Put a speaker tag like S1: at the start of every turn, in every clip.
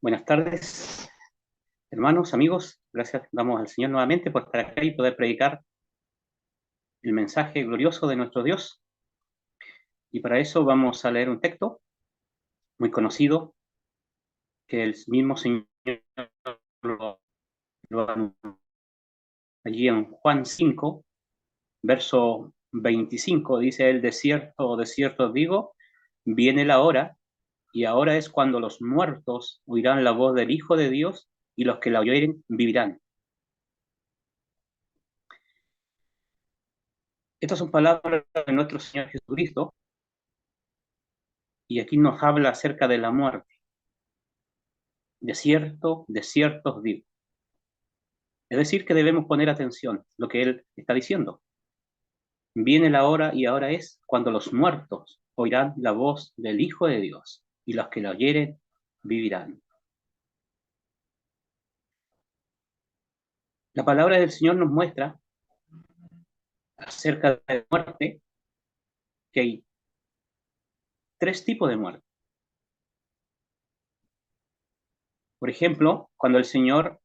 S1: Buenas tardes, hermanos, amigos. Gracias damos al Señor nuevamente por estar acá y poder predicar el mensaje glorioso de nuestro Dios. Y para eso vamos a leer un texto muy conocido que el mismo Señor lo anunció allí en Juan 5, verso 25. Dice el desierto, desierto os digo, viene la hora, y ahora es cuando los muertos oirán la voz del Hijo de Dios, y los que la oyeren vivirán. Estas son palabras de nuestro Señor Jesucristo, y aquí nos habla acerca de la muerte. De cierto os digo. Es decir, que debemos poner atención a lo que Él está diciendo. Viene la hora, y ahora es cuando los muertos oirán la voz del Hijo de Dios, y los que la oyeren vivirán. La palabra del Señor nos muestra acerca de la muerte que hay tres tipos de muerte. Por ejemplo, cuando el Señor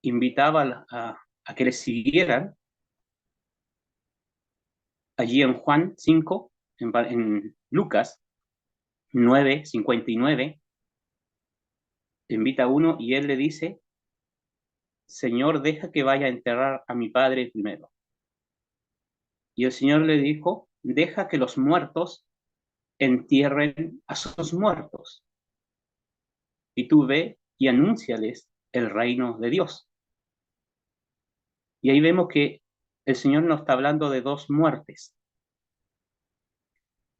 S1: invitaba a que le siguieran, allí en Juan 5, en Lucas 9:59, invita a uno y él le dice: Señor, deja que vaya a enterrar a mi padre primero. Y el Señor le dijo: deja que los muertos entierren a sus muertos, y tú ve y anúnciales el reino de Dios. Y ahí vemos que el Señor nos está hablando de dos muertes.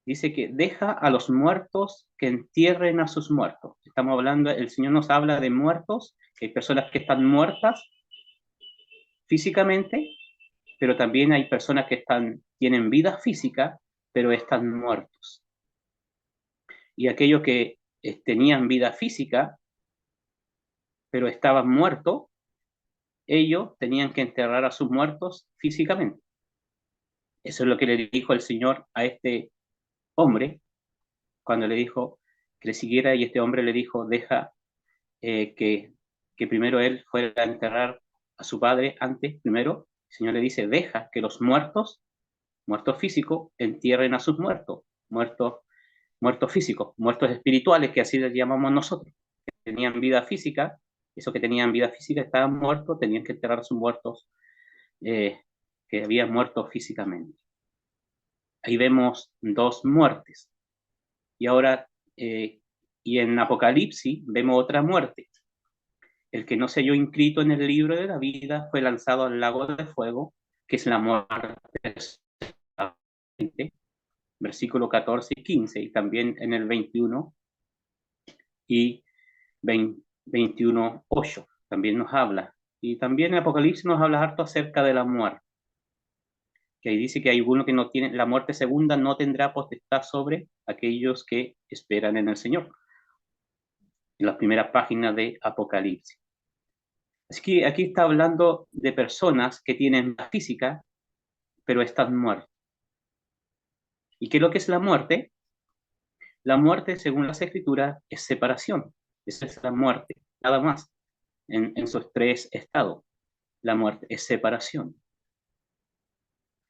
S1: Dice que deja a los muertos que entierren a sus muertos. Estamos hablando, el Señor nos habla de muertos, que hay personas que están muertas físicamente, pero también hay personas que tienen vida física, pero están muertos. Y aquellos que tenían vida física, pero estaban muertos, ellos tenían que enterrar a sus muertos físicamente. Eso es lo que le dijo el Señor a este hombre, cuando le dijo que le siguiera, y este hombre le dijo: deja que primero él fuera a enterrar a su padre antes, primero. El Señor le dice: deja que los muertos físicos, entierren a sus muertos físicos, muertos espirituales, que así les llamamos nosotros. Tenían vida física, esos que tenían vida física estaban muertos, tenían que enterrar a sus muertos eh, que habían muerto físicamente. Ahí vemos dos muertes. Y ahora, y en Apocalipsis vemos otra muerte. El que no se halló inscrito en el libro de la vida fue lanzado al lago de fuego, que es la muerte, versículo 14 y 15, y también en el 21 y 21:8 también nos habla. Y también en Apocalipsis nos habla harto acerca de la muerte, que ahí dice que hay uno que no tiene, la muerte segunda no tendrá potestad sobre aquellos que esperan en el Señor, en las primeras páginas de Apocalipsis. Así que aquí está hablando de personas que tienen vida física, pero están muertas. ¿Y qué es lo que es la muerte? La muerte, según las Escrituras, es separación. Esa es la muerte, nada más, en sus tres estados. La muerte es separación.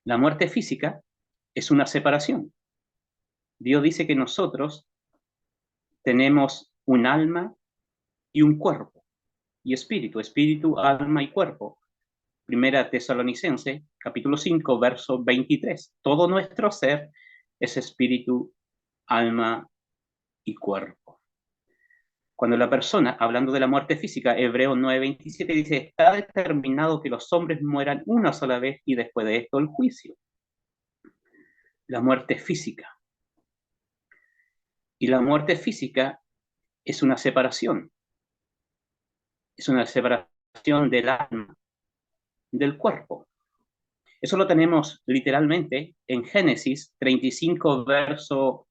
S1: La muerte física es una separación. Dios dice que nosotros tenemos un alma y un cuerpo, y espíritu, alma y cuerpo. Primera Tesalonicense, capítulo 5, verso 23. Todo nuestro ser es espíritu, alma y cuerpo. Cuando la persona, hablando de la muerte física, Hebreos 9:27 dice: está determinado que los hombres mueran una sola vez, y después de esto el juicio. La muerte física. Y la muerte física es una separación. Es una separación del alma, del cuerpo. Eso lo tenemos literalmente en Génesis 35, verso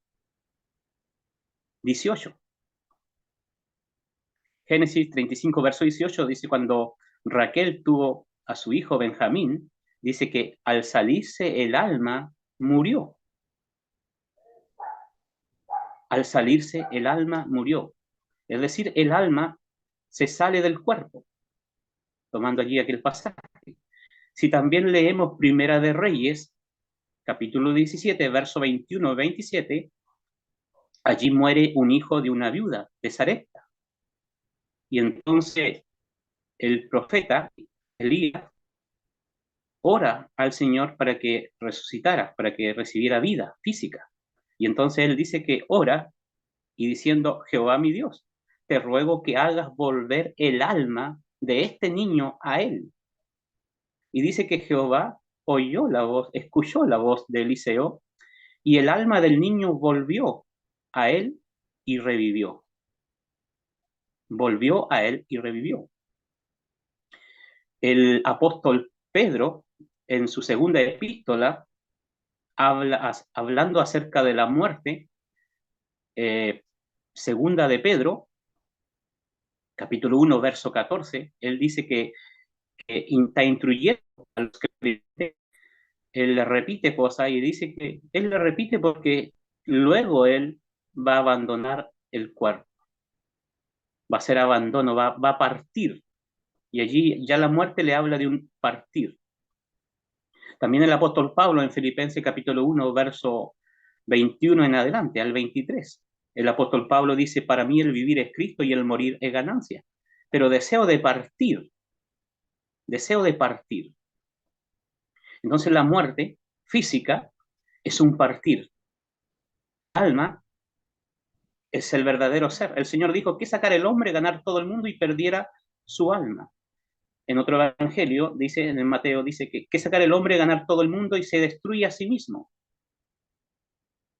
S1: 18. Génesis 35, verso 18 dice: cuando Raquel tuvo a su hijo Benjamín, dice que al salirse el alma, murió. Al salirse el alma, murió. Es decir, el alma se sale del cuerpo, tomando allí aquel pasaje. Si también leemos Primera de Reyes, capítulo 17, verso 21-27, allí muere un hijo de una viuda, de Sarepta. Y entonces el profeta Elías ora al Señor para que resucitara, para que recibiera vida física. Y entonces él dice que ora y diciendo, Jehová mi Dios, te ruego que hagas volver el alma de este niño a él. Y dice que Jehová oyó la voz, escuchó la voz de Eliseo, y el alma del niño volvió a él y revivió. Volvió a él y revivió. El apóstol Pedro, en su segunda epístola, hablando acerca de la muerte, segunda de Pedro, capítulo 1, verso 14, él dice que está instruyendo a los creyentes. Él le repite cosas y dice que él le repite porque luego él va a abandonar el cuerpo, va a ser abandono, va a partir. Y allí ya la muerte le habla de un partir. También el apóstol Pablo en Filipenses capítulo 1, verso 21 en adelante, al 23. El apóstol Pablo dice, para mí el vivir es Cristo y el morir es ganancia. Pero deseo de partir, deseo de partir. Entonces la muerte física es un partir. El alma es el verdadero ser. El Señor dijo, ¿qué sacar el hombre, ganar todo el mundo y perdiera su alma? En otro evangelio, dice, en el Mateo, dice que ¿qué sacar el hombre, ganar todo el mundo y se destruye a sí mismo?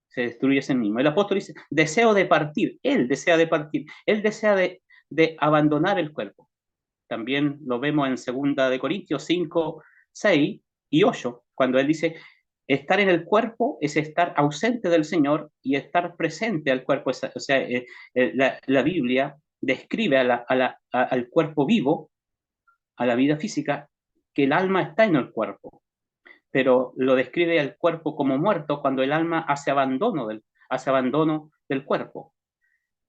S1: Se destruye a sí mismo. El apóstol dice, deseo de partir. Él desea de partir. Él desea de abandonar el cuerpo. También lo vemos en 2 de Corintios 5, 6 y 8, cuando él dice, estar en el cuerpo es estar ausente del Señor y estar presente al cuerpo. O sea, la Biblia describe al cuerpo vivo, a la vida física, que el alma está en el cuerpo, pero lo describe al cuerpo como muerto cuando el alma hace abandono del cuerpo.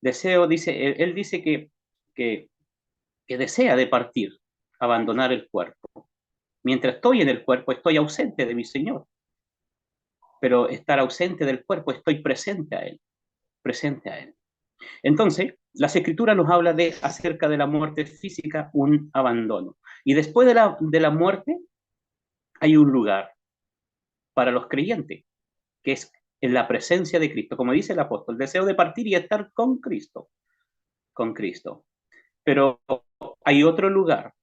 S1: Deseo, dice, él dice que, que desea de partir, abandonar el cuerpo. Mientras estoy en el cuerpo, estoy ausente de mi Señor. Pero estar ausente del cuerpo, estoy presente a Él, presente a Él. Entonces, las Escrituras nos habla acerca de la muerte física, un abandono. Y después de la muerte, hay un lugar para los creyentes, que es en la presencia de Cristo. Como dice el apóstol, deseo de partir y estar con Cristo, con Cristo. Pero hay otro lugar,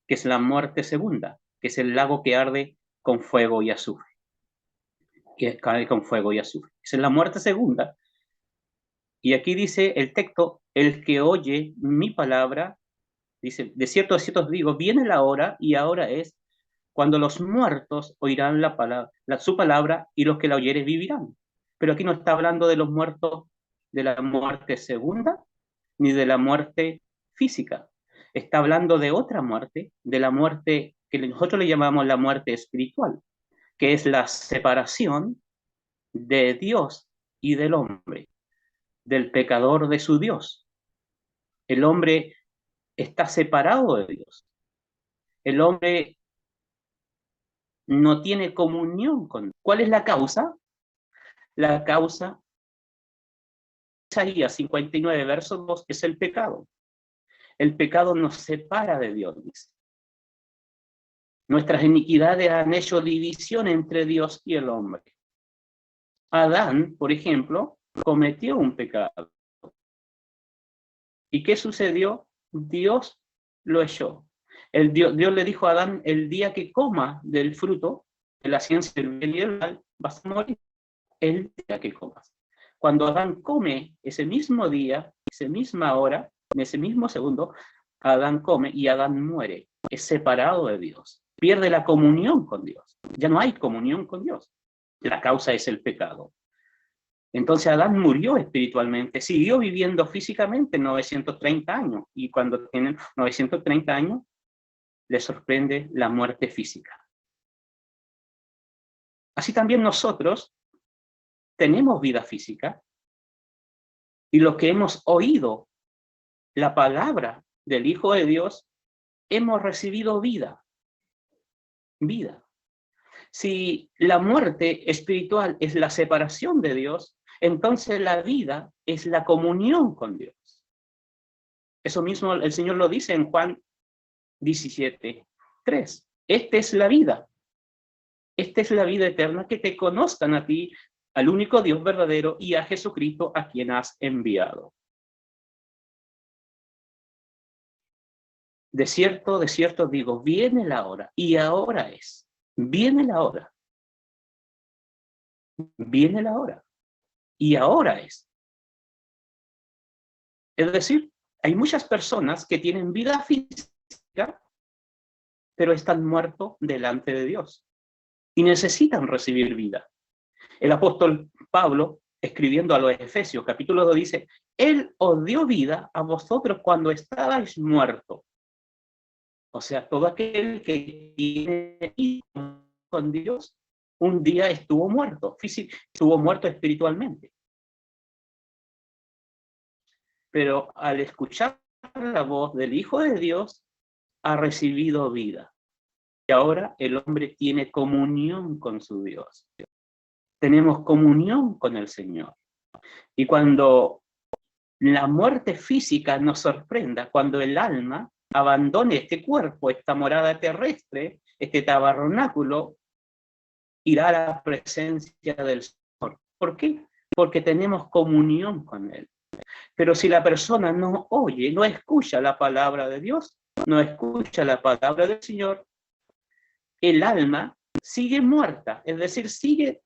S1: que es la muerte segunda, que es el lago que arde con fuego y azufre. Que cae con fuego y azufre. Esa es la muerte segunda. Y aquí dice el texto, el que oye mi palabra, dice, de cierto os digo, viene la hora y ahora es cuando los muertos oirán su palabra y los que la oyeren vivirán. Pero aquí no está hablando de los muertos de la muerte segunda ni de la muerte física. Está hablando de otra muerte, de la muerte que nosotros le llamamos la muerte espiritual, que es la separación de Dios y del hombre, del pecador de su Dios. El hombre está separado de Dios. El hombre no tiene comunión con Dios. ¿Cuál es la causa? La causa, Isaías 59, verso 2, es el pecado. El pecado nos separa de Dios, dice. Nuestras iniquidades han hecho división entre Dios y el hombre. Adán, por ejemplo, cometió un pecado. ¿Y qué sucedió? Dios lo echó. Dios le dijo a Adán, el día que coma del fruto de la ciencia del bien y del mal, vas a morir el día que comas. Cuando Adán come ese mismo día, esa misma hora, en ese mismo segundo, Adán come y Adán muere. Es separado de Dios. Pierde la comunión con Dios. Ya no hay comunión con Dios. La causa es el pecado. Entonces Adán murió espiritualmente, siguió viviendo físicamente 930 años y cuando tienen 930 años le sorprende la muerte física. Así también nosotros tenemos vida física y lo que hemos oído la palabra del Hijo de Dios, hemos recibido vida. Vida. Si la muerte espiritual es la separación de Dios, entonces la vida es la comunión con Dios. Eso mismo el Señor lo dice en Juan 17:3. Esta es la vida. Esta es la vida eterna, que te conozcan a ti, al único Dios verdadero, y a Jesucristo, a quien has enviado. De cierto digo, viene la hora, y ahora es. Viene la hora. Viene la hora. Y ahora es. Es decir, hay muchas personas que tienen vida física, pero están muertos delante de Dios. Y necesitan recibir vida. El apóstol Pablo, escribiendo a los Efesios, capítulo 2, dice, Él os dio vida a vosotros cuando estabais muertos. O sea, todo aquel que tiene vida con Dios, un día estuvo muerto, estuvo muerto espiritualmente. Pero al escuchar la voz del Hijo de Dios, ha recibido vida. Y ahora el hombre tiene comunión con su Dios. Tenemos comunión con el Señor. Y cuando la muerte física nos sorprenda, cuando el alma abandone este cuerpo, esta morada terrestre, este tabernáculo, irá a la presencia del Señor. ¿Por qué? Porque tenemos comunión con Él. Pero si la persona no oye, no escucha la palabra de Dios, no escucha la palabra del Señor, el alma sigue muerta, es decir, sigue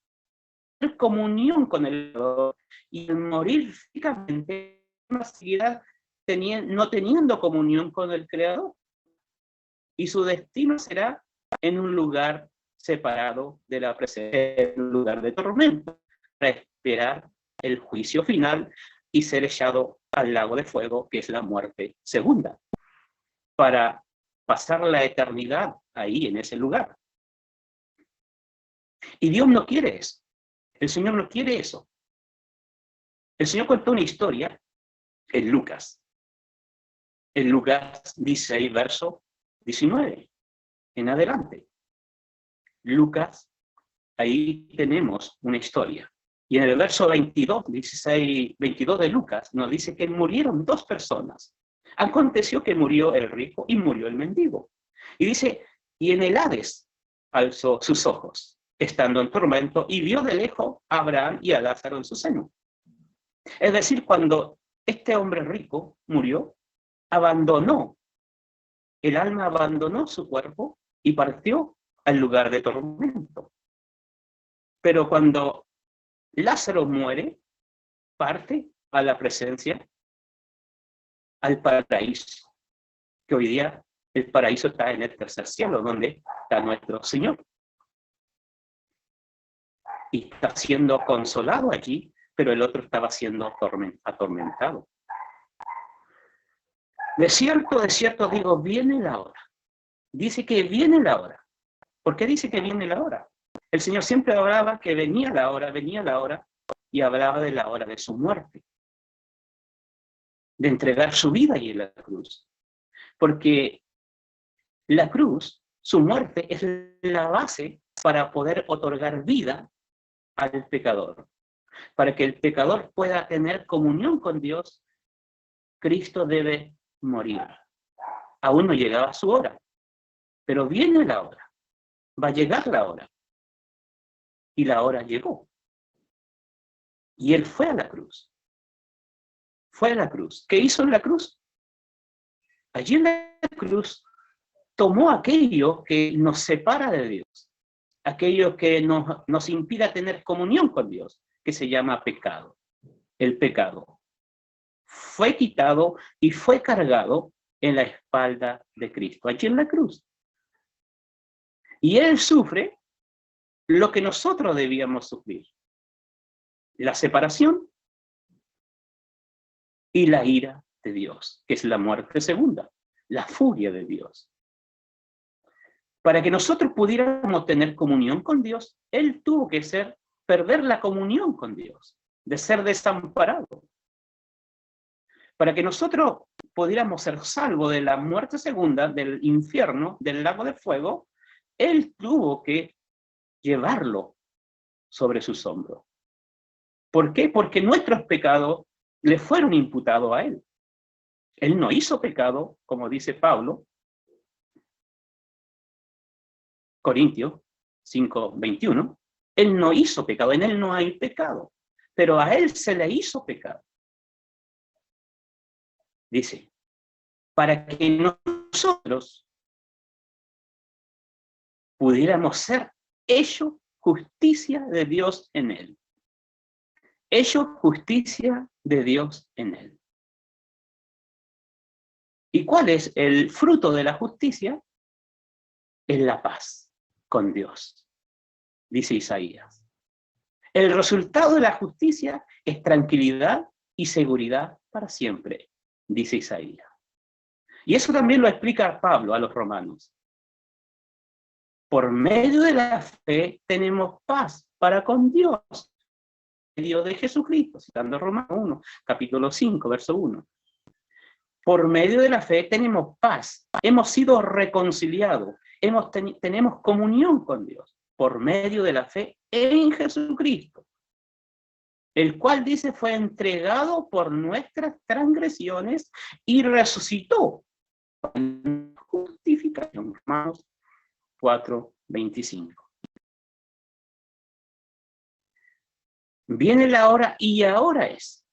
S1: en comunión con el Creador, y al morir físicamente seguirá no teniendo comunión con el Creador, y su destino será en un lugar separado de la presencia, en un lugar de tormento, para esperar el juicio final y ser echado al lago de fuego, que es la muerte segunda, para pasar la eternidad ahí, en ese lugar. Y Dios no quiere eso. El Señor no quiere eso. El Señor contó una historia en Lucas. En Lucas 16, verso 19, en adelante. Lucas, ahí tenemos una historia. Y en el verso 22 de Lucas, nos dice que murieron dos personas. Aconteció que murió el rico y murió el mendigo. Y dice, y en el Hades alzó sus ojos, estando en tormento, y vio de lejos a Abraham y a Lázaro en su seno. Es decir, cuando este hombre rico murió, el alma abandonó su cuerpo y partió al lugar de tormento. Pero cuando Lázaro muere, parte a la presencia, al paraíso, que hoy día el paraíso está en el tercer cielo, donde está nuestro Señor. Y está siendo consolado allí, pero el otro estaba siendo atormentado. De cierto digo, viene la hora. Dice que viene la hora. ¿Por qué dice que viene la hora? El Señor siempre hablaba que venía la hora, y hablaba de la hora de su muerte, de entregar su vida ahí en la cruz. Porque la cruz, su muerte, es la base para poder otorgar vida al pecador. Para que el pecador pueda tener comunión con Dios, Cristo debe morir. Aún no llegaba su hora, pero viene la hora. Va a llegar la hora. Y la hora llegó. Y Él fue a la cruz. Fue a la cruz. ¿Qué hizo en la cruz? Allí en la cruz tomó aquello que nos separa de Dios, aquello que nos impide tener comunión con Dios, que se llama pecado. El pecado fue quitado y fue cargado en la espalda de Cristo, allí en la cruz. Y Él sufre lo que nosotros debíamos sufrir: la separación y la ira de Dios, que es la muerte segunda, la furia de Dios. Para que nosotros pudiéramos tener comunión con Dios, Él tuvo que perder la comunión con Dios, de ser desamparado. Para que nosotros pudiéramos ser salvos de la muerte segunda, del infierno, del lago de fuego, Él tuvo que llevarlo sobre sus hombros. ¿Por qué? Porque nuestros pecados le fueron imputados a Él. Él no hizo pecado, como dice Pablo, Corintios 5:21. Él no hizo pecado, en Él no hay pecado, pero a Él se le hizo pecado. Dice, para que nosotros pudiéramos ser hechos justicia de Dios en Él. Hechos justicia de Dios en Él. ¿Y cuál es el fruto de la justicia? Es la paz con Dios, dice Isaías. El resultado de la justicia es tranquilidad y seguridad para siempre, dice Isaías. Y eso también lo explica Pablo a los romanos. Por medio de la fe tenemos paz para con Dios, en medio de Jesucristo, citando Romanos 1, capítulo 5, verso 1. Por medio de la fe tenemos paz, hemos sido reconciliados, tenemos comunión con Dios, por medio de la fe en Jesucristo, el cual dice fue entregado por nuestras transgresiones y resucitó para justificación. Romanos 4:25. Viene la hora y ahora es.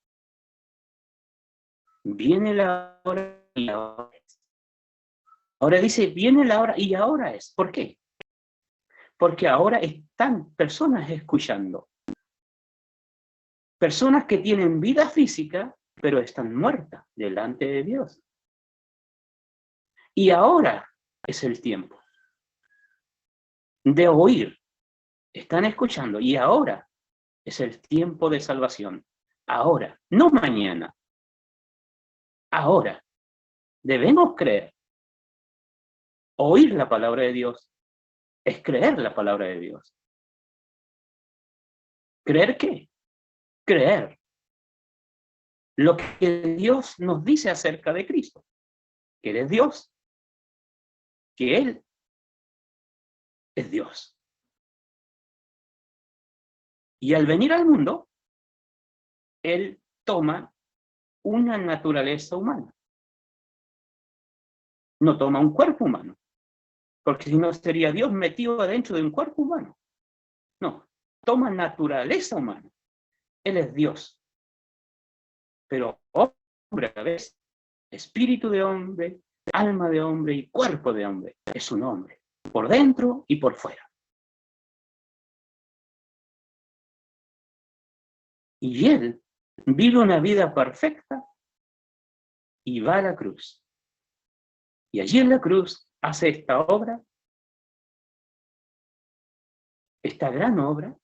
S1: Viene la hora y ahora es. Ahora dice, viene la hora y ahora es. ¿Por qué? Porque ahora están personas escuchando. Personas que tienen vida física, pero están muertas delante de Dios. Y ahora es el tiempo de oír. Están escuchando y ahora es el tiempo de salvación. Ahora, no mañana. Ahora. Debemos creer. Oír la palabra de Dios es creer la palabra de Dios. ¿Creer qué? Creer lo que Dios nos dice acerca de Cristo. Que Él es Dios. Que Él es Dios. Y al venir al mundo, Él toma una naturaleza humana. No toma un cuerpo humano. Porque si no sería Dios metido adentro de un cuerpo humano. No, toma naturaleza humana. Él es Dios. Pero hombre a la vez, espíritu de hombre, alma de hombre y cuerpo de hombre. Es un hombre, por dentro y por fuera. Y Él vive una vida perfecta y va a la cruz. Y allí en la cruz hace esta obra, esta gran obra,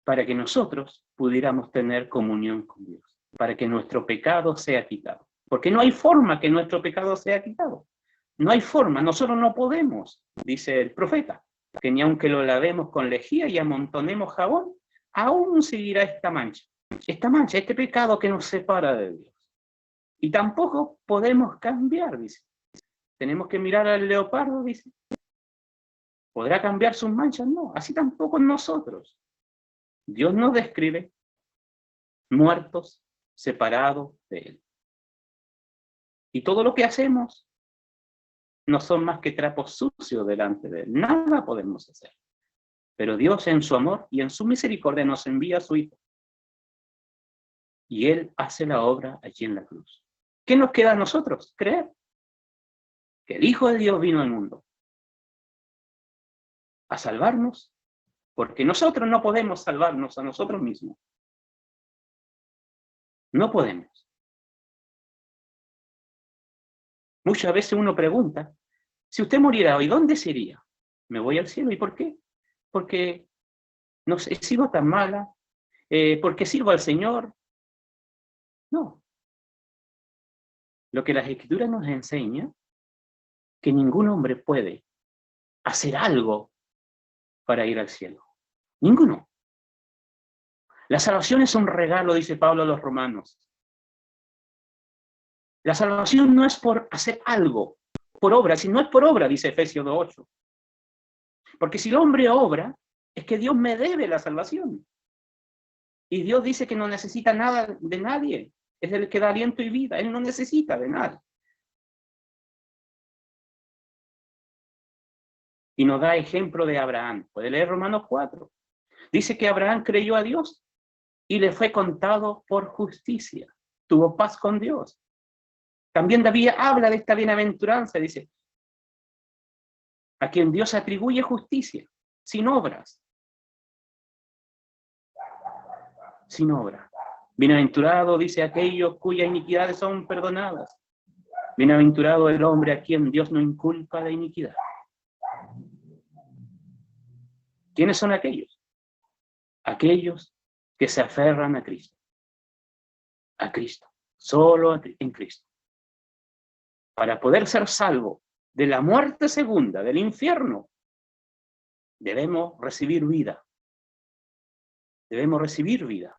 S1: para que nosotros pudiéramos tener comunión con Dios, para que nuestro pecado sea quitado. Porque no hay forma que nuestro pecado sea quitado. No hay forma, nosotros no podemos, dice el profeta, que ni aunque lo lavemos con lejía y amontonemos jabón, aún seguirá esta mancha, este pecado que nos separa de Dios. Y tampoco podemos cambiar, dice. Tenemos que mirar al leopardo, dice. ¿Podrá cambiar sus manchas? No, así tampoco nosotros. Dios nos describe muertos, separados de Él. Y todo lo que hacemos no son más que trapos sucios delante de Él. Nada podemos hacer. Pero Dios en su amor y en su misericordia nos envía a su Hijo. Y Él hace la obra allí en la cruz. ¿Qué nos queda a nosotros? Creer que el Hijo de Dios vino al mundo a salvarnos, porque nosotros no podemos salvarnos a nosotros mismos. No podemos. Muchas veces uno pregunta, si usted muriera hoy, ¿dónde se iría? Me voy al cielo. ¿Y por qué? Porque no sé, he sido tan mala, porque sirvo al Señor. No. Lo que las Escrituras nos enseña, que ningún hombre puede hacer algo para ir al cielo. Ninguno. La salvación es un regalo, dice Pablo a los romanos. La salvación no es por hacer algo, por obra, si no es por obra, dice Efesios 2:8. Porque si el hombre obra, es que Dios me debe la salvación. Y Dios dice que no necesita nada de nadie. Es el que da aliento y vida. Él no necesita de nada. Y nos da ejemplo de Abraham. Puede leer Romanos 4. Dice que Abraham creyó a Dios y le fue contado por justicia. Tuvo paz con Dios. También David habla de esta bienaventuranza. Dice, a quien Dios atribuye justicia, sin obras. Sin obras. Bienaventurado, dice, aquellos cuyas iniquidades son perdonadas. Bienaventurado el hombre a quien Dios no inculpa de iniquidad. ¿Quiénes son aquellos? Aquellos que se aferran a Cristo. A Cristo. Solo en Cristo. Para poder ser salvo de la muerte segunda, del infierno, debemos recibir vida. Debemos recibir vida.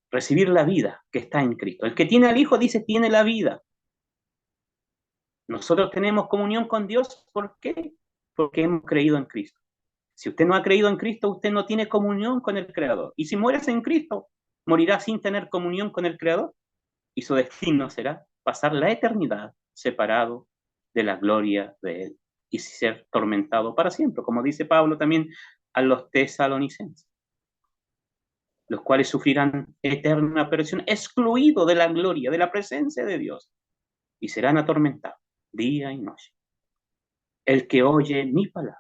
S1: Recibir la vida que está en Cristo. El que tiene al Hijo dice, tiene la vida. Nosotros tenemos comunión con Dios, ¿por qué? Porque hemos creído en Cristo. Si usted no ha creído en Cristo, usted no tiene comunión con el Creador. Y si mueres en Cristo, morirá sin tener comunión con el Creador. Y su destino será pasar la eternidad separado de la gloria de Él. Y ser tormentado para siempre, como dice Pablo también a los tesalonicenses, los cuales sufrirán eterna perdición, excluidos de la gloria, de la presencia de Dios, y serán atormentados día y noche. El que oye mi palabra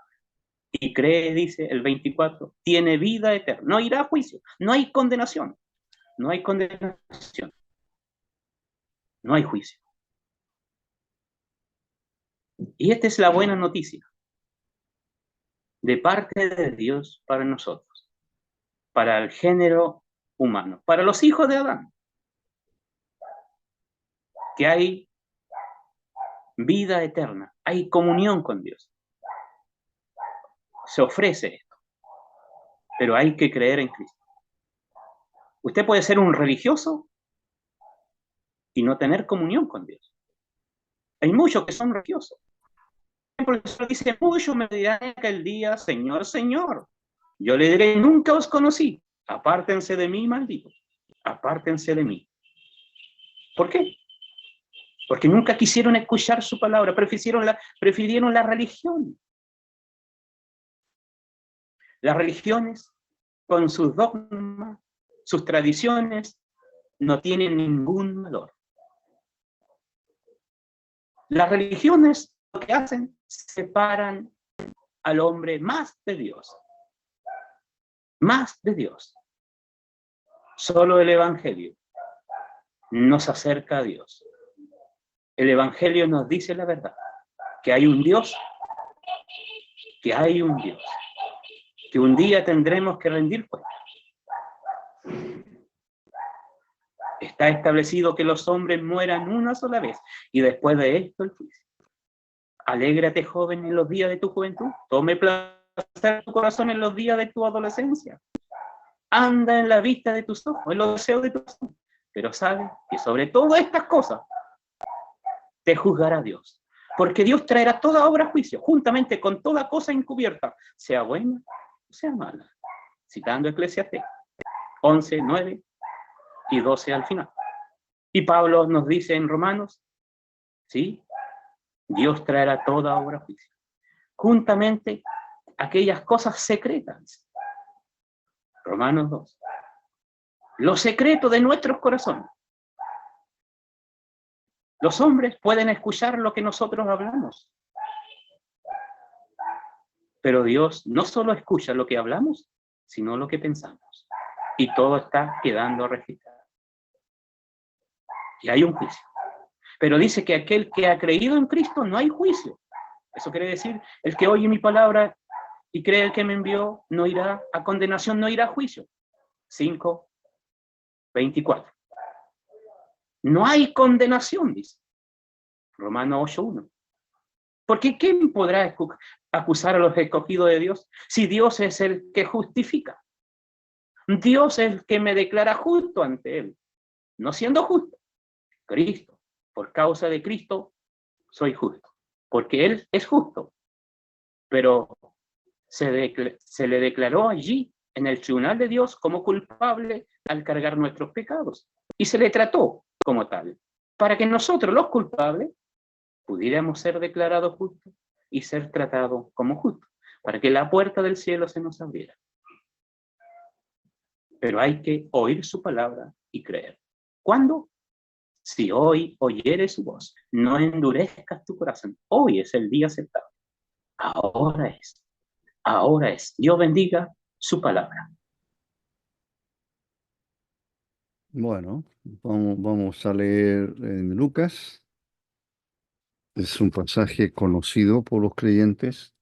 S1: y cree, dice el 24, tiene vida eterna. No irá a juicio, no hay condenación. No hay condenación. No hay juicio. Y esta es la buena noticia de parte de Dios para nosotros, para el género humano, para los hijos de Adán, que hay vida eterna, hay comunión con Dios. Se ofrece esto, pero hay que creer en Cristo. Usted puede ser un religioso y no tener comunión con Dios. Hay muchos que son religiosos. El profesor dice, muchos me dirán aquel día, Señor, Señor. Yo le diré, nunca os conocí. Apártense de mí, malditos. Apártense de mí. ¿Por qué? Porque nunca quisieron escuchar su palabra, prefirieron la religión. Las religiones, con sus dogmas, sus tradiciones, no tienen ningún valor. Las religiones lo que hacen, separan al hombre más de Dios. Más de Dios. Solo el Evangelio nos acerca a Dios. El Evangelio nos dice la verdad, que hay un Dios, que hay un Dios, que un día tendremos que rendir cuenta. Está establecido que los hombres mueran una sola vez y después de esto el juicio. Alégrate, joven, en los días de tu juventud. Tome placer en tu corazón en los días de tu adolescencia. Anda en la vista de tus ojos, en los deseos de tus ojos. Pero sabe que sobre todas estas cosas te juzgará Dios. Porque Dios traerá toda obra a juicio, juntamente con toda cosa encubierta, sea buena o sea mala. Citando Eclesiastés 11, 9 y 12 al final. Y Pablo nos dice en Romanos, ¿sí? Dios traerá toda obra a juicio. Juntamente aquellas cosas secretas. Romanos 2. Lo secreto de nuestros corazones. Los hombres pueden escuchar lo que nosotros hablamos. Pero Dios no solo escucha lo que hablamos, sino lo que pensamos. Y todo está quedando registrado. Y hay un juicio. Pero dice que aquel que ha creído en Cristo no hay juicio. Eso quiere decir, el que oye mi palabra y cree el que me envió, no irá a condenación, no irá a juicio. 5, 24. No hay condenación, dice. Romanos 8:1. Porque ¿quién podrá acusar a los escogidos de Dios si Dios es el que justifica? Dios es el que me declara justo ante Él, no siendo justo. Cristo por causa de Cristo, soy justo, porque Él es justo, pero se le declaró allí en el tribunal de Dios como culpable al cargar nuestros pecados y se le trató como tal, para que nosotros los culpables pudiéramos ser declarados justos y ser tratados como justos, para que la puerta del cielo se nos abriera. Pero hay que oír su palabra y creer. ¿Cuándo? Si hoy oyeres su voz, no endurezcas tu corazón. Hoy es el día aceptable. Ahora es. Ahora es. Dios bendiga su palabra.
S2: Bueno, vamos a leer en Lucas. Es un pasaje conocido por los creyentes.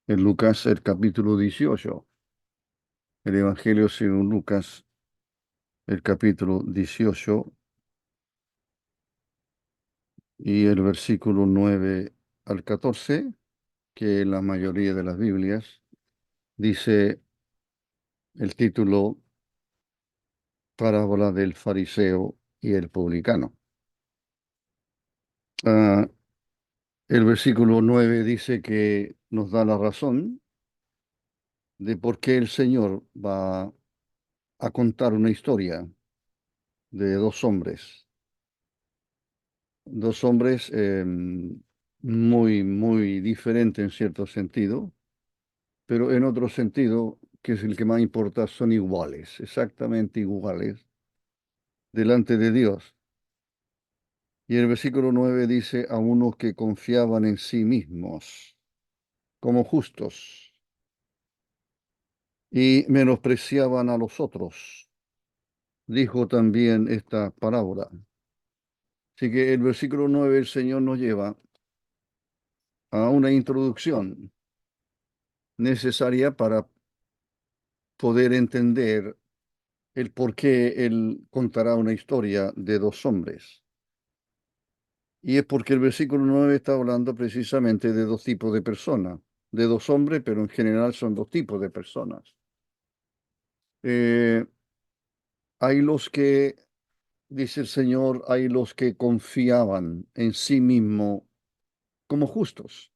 S2: En Lucas, el capítulo 18. El Evangelio según Lucas, el capítulo 18 y el versículo 9 al 14, que en la mayoría de las Biblias dice el título Parábola del fariseo y el publicano. El versículo 9 dice que nos da la razón de por qué el Señor va a contar una historia de dos hombres muy diferentes en cierto sentido, pero en otro sentido, que es el que más importa, son iguales, exactamente iguales delante de Dios. Y el versículo 9 dice a unos que confiaban en sí mismos como justos y menospreciaban a los otros. Dijo también esta parábola. Así que el versículo 9 el Señor nos lleva a una introducción necesaria para poder entender el por qué Él contará una historia de dos hombres. Y es porque el versículo 9 está hablando precisamente de dos tipos de personas, de dos hombres, pero en general son dos tipos de personas. Eh, hay los que, dice el Señor, hay los que confiaban en sí mismo como justos.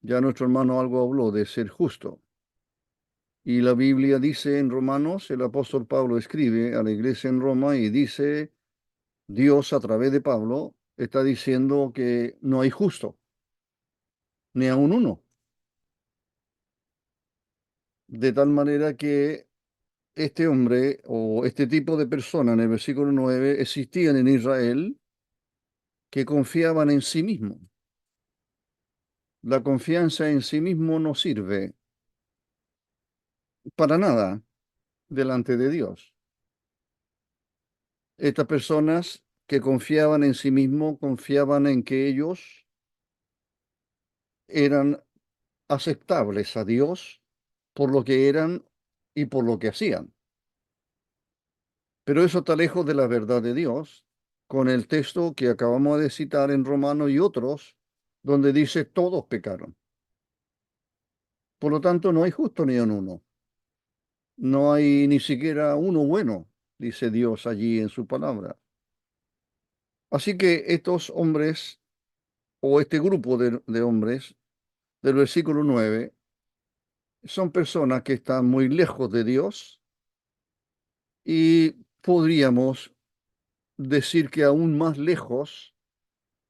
S2: Ya nuestro hermano algo habló de ser justo. Y la Biblia dice en Romanos, el apóstol Pablo escribe a la iglesia en Roma y dice, Dios a través de Pablo está diciendo que no hay justo, ni aun uno. De tal manera que este hombre o este tipo de persona en el versículo 9 existían en Israel que confiaban en sí mismo. La confianza en sí mismo no sirve para nada delante de Dios. Estas personas que confiaban en sí mismo, confiaban en que ellos eran aceptables a Dios por lo que eran y por lo que hacían. Pero eso está lejos de la verdad de Dios, con el texto que acabamos de citar en Romanos y otros, donde dice todos pecaron. Por lo tanto, no hay justo ni en uno. No hay ni siquiera uno bueno, dice Dios allí en su palabra. Así que estos hombres, o este grupo de hombres del versículo 9, son personas que están muy lejos de Dios y podríamos decir que aún más lejos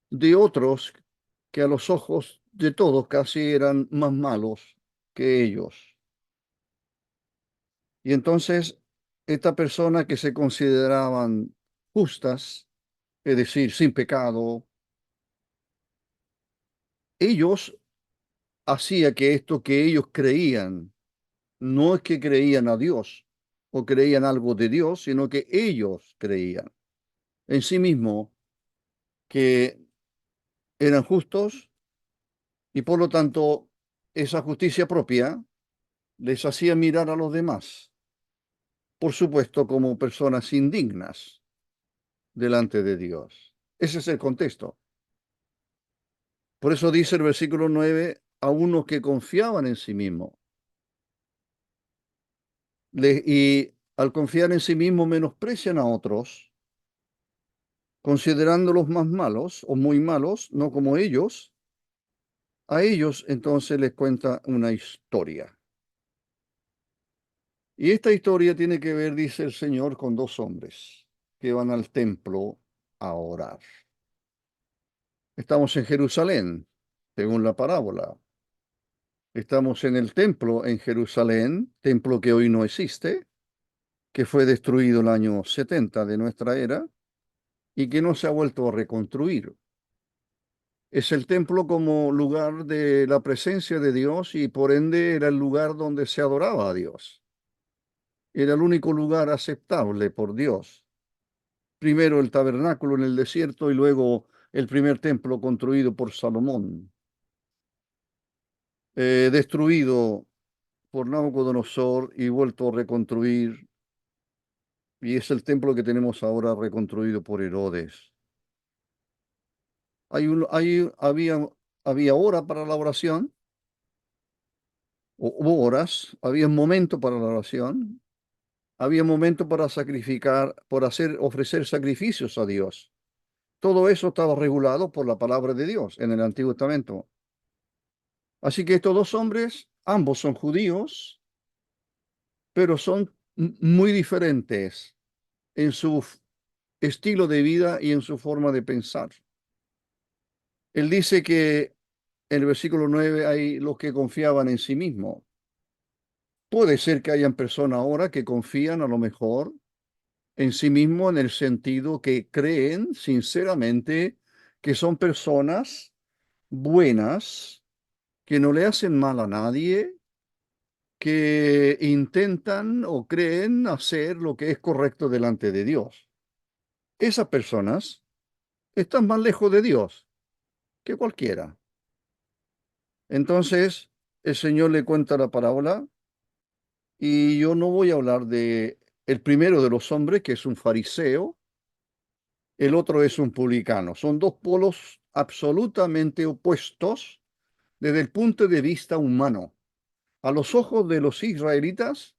S2: de otros que a los ojos de todos casi eran más malos que ellos. Y entonces, esta persona que se consideraban justas, es decir, sin pecado, ellos hacía que esto que ellos creían, no es que creían a Dios o creían algo de Dios, sino que ellos creían en sí mismos que eran justos y por lo tanto esa justicia propia les hacía mirar a los demás, por supuesto, como personas indignas delante de Dios. Ese es el contexto. Por eso dice el versículo 9, a unos que confiaban en sí mismos. Y al confiar en sí mismos menosprecian a otros considerándolos más malos o muy malos, no como ellos. A ellos entonces les cuenta una historia. Y esta historia tiene que ver, dice el Señor, con dos hombres que van al templo a orar. Estamos en Jerusalén, según la parábola. Estamos en el templo en Jerusalén, templo que hoy no existe, que fue destruido el año 70 de nuestra era y que no se ha vuelto a reconstruir. Es el templo como lugar de la presencia de Dios y por ende era el lugar donde se adoraba a Dios. Era el único lugar aceptable por Dios. Primero el tabernáculo en el desierto y luego el primer templo construido por Salomón, destruido por Nabucodonosor y vuelto a reconstruir. Y es el templo que tenemos ahora reconstruido por Herodes. Había hora para la oración, o hubo horas, había un momento para la oración, había un momento para sacrificar, ofrecer sacrificios a Dios. Todo eso estaba regulado por la palabra de Dios en el Antiguo Testamento. Así que estos dos hombres, ambos son judíos, pero son muy diferentes en su estilo de vida y en su forma de pensar. Él dice que en el versículo 9 hay los que confiaban en sí mismos. Puede ser que hayan personas ahora que confían a lo mejor en sí mismo en el sentido que creen sinceramente que son personas buenas, que no le hacen mal a nadie, que intentan o creen hacer lo que es correcto delante de Dios. Esas personas están más lejos de Dios que cualquiera. Entonces, el Señor le cuenta la parábola y yo no voy a hablar de el primero de los hombres, que es un fariseo, el otro es un publicano. Son dos polos absolutamente opuestos desde el punto de vista humano. A los ojos de los israelitas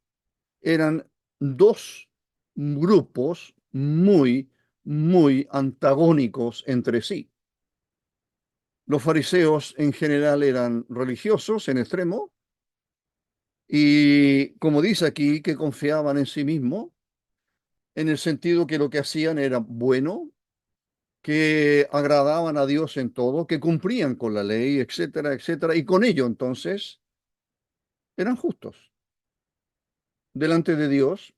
S2: eran dos grupos muy antagónicos entre sí. Los fariseos en general eran religiosos en extremo y, como dice aquí, que confiaban en sí mismos, en el sentido que lo que hacían era bueno, que agradaban a Dios en todo, que cumplían con la ley, etcétera, etcétera, y con ello entonces eran justos. Delante de Dios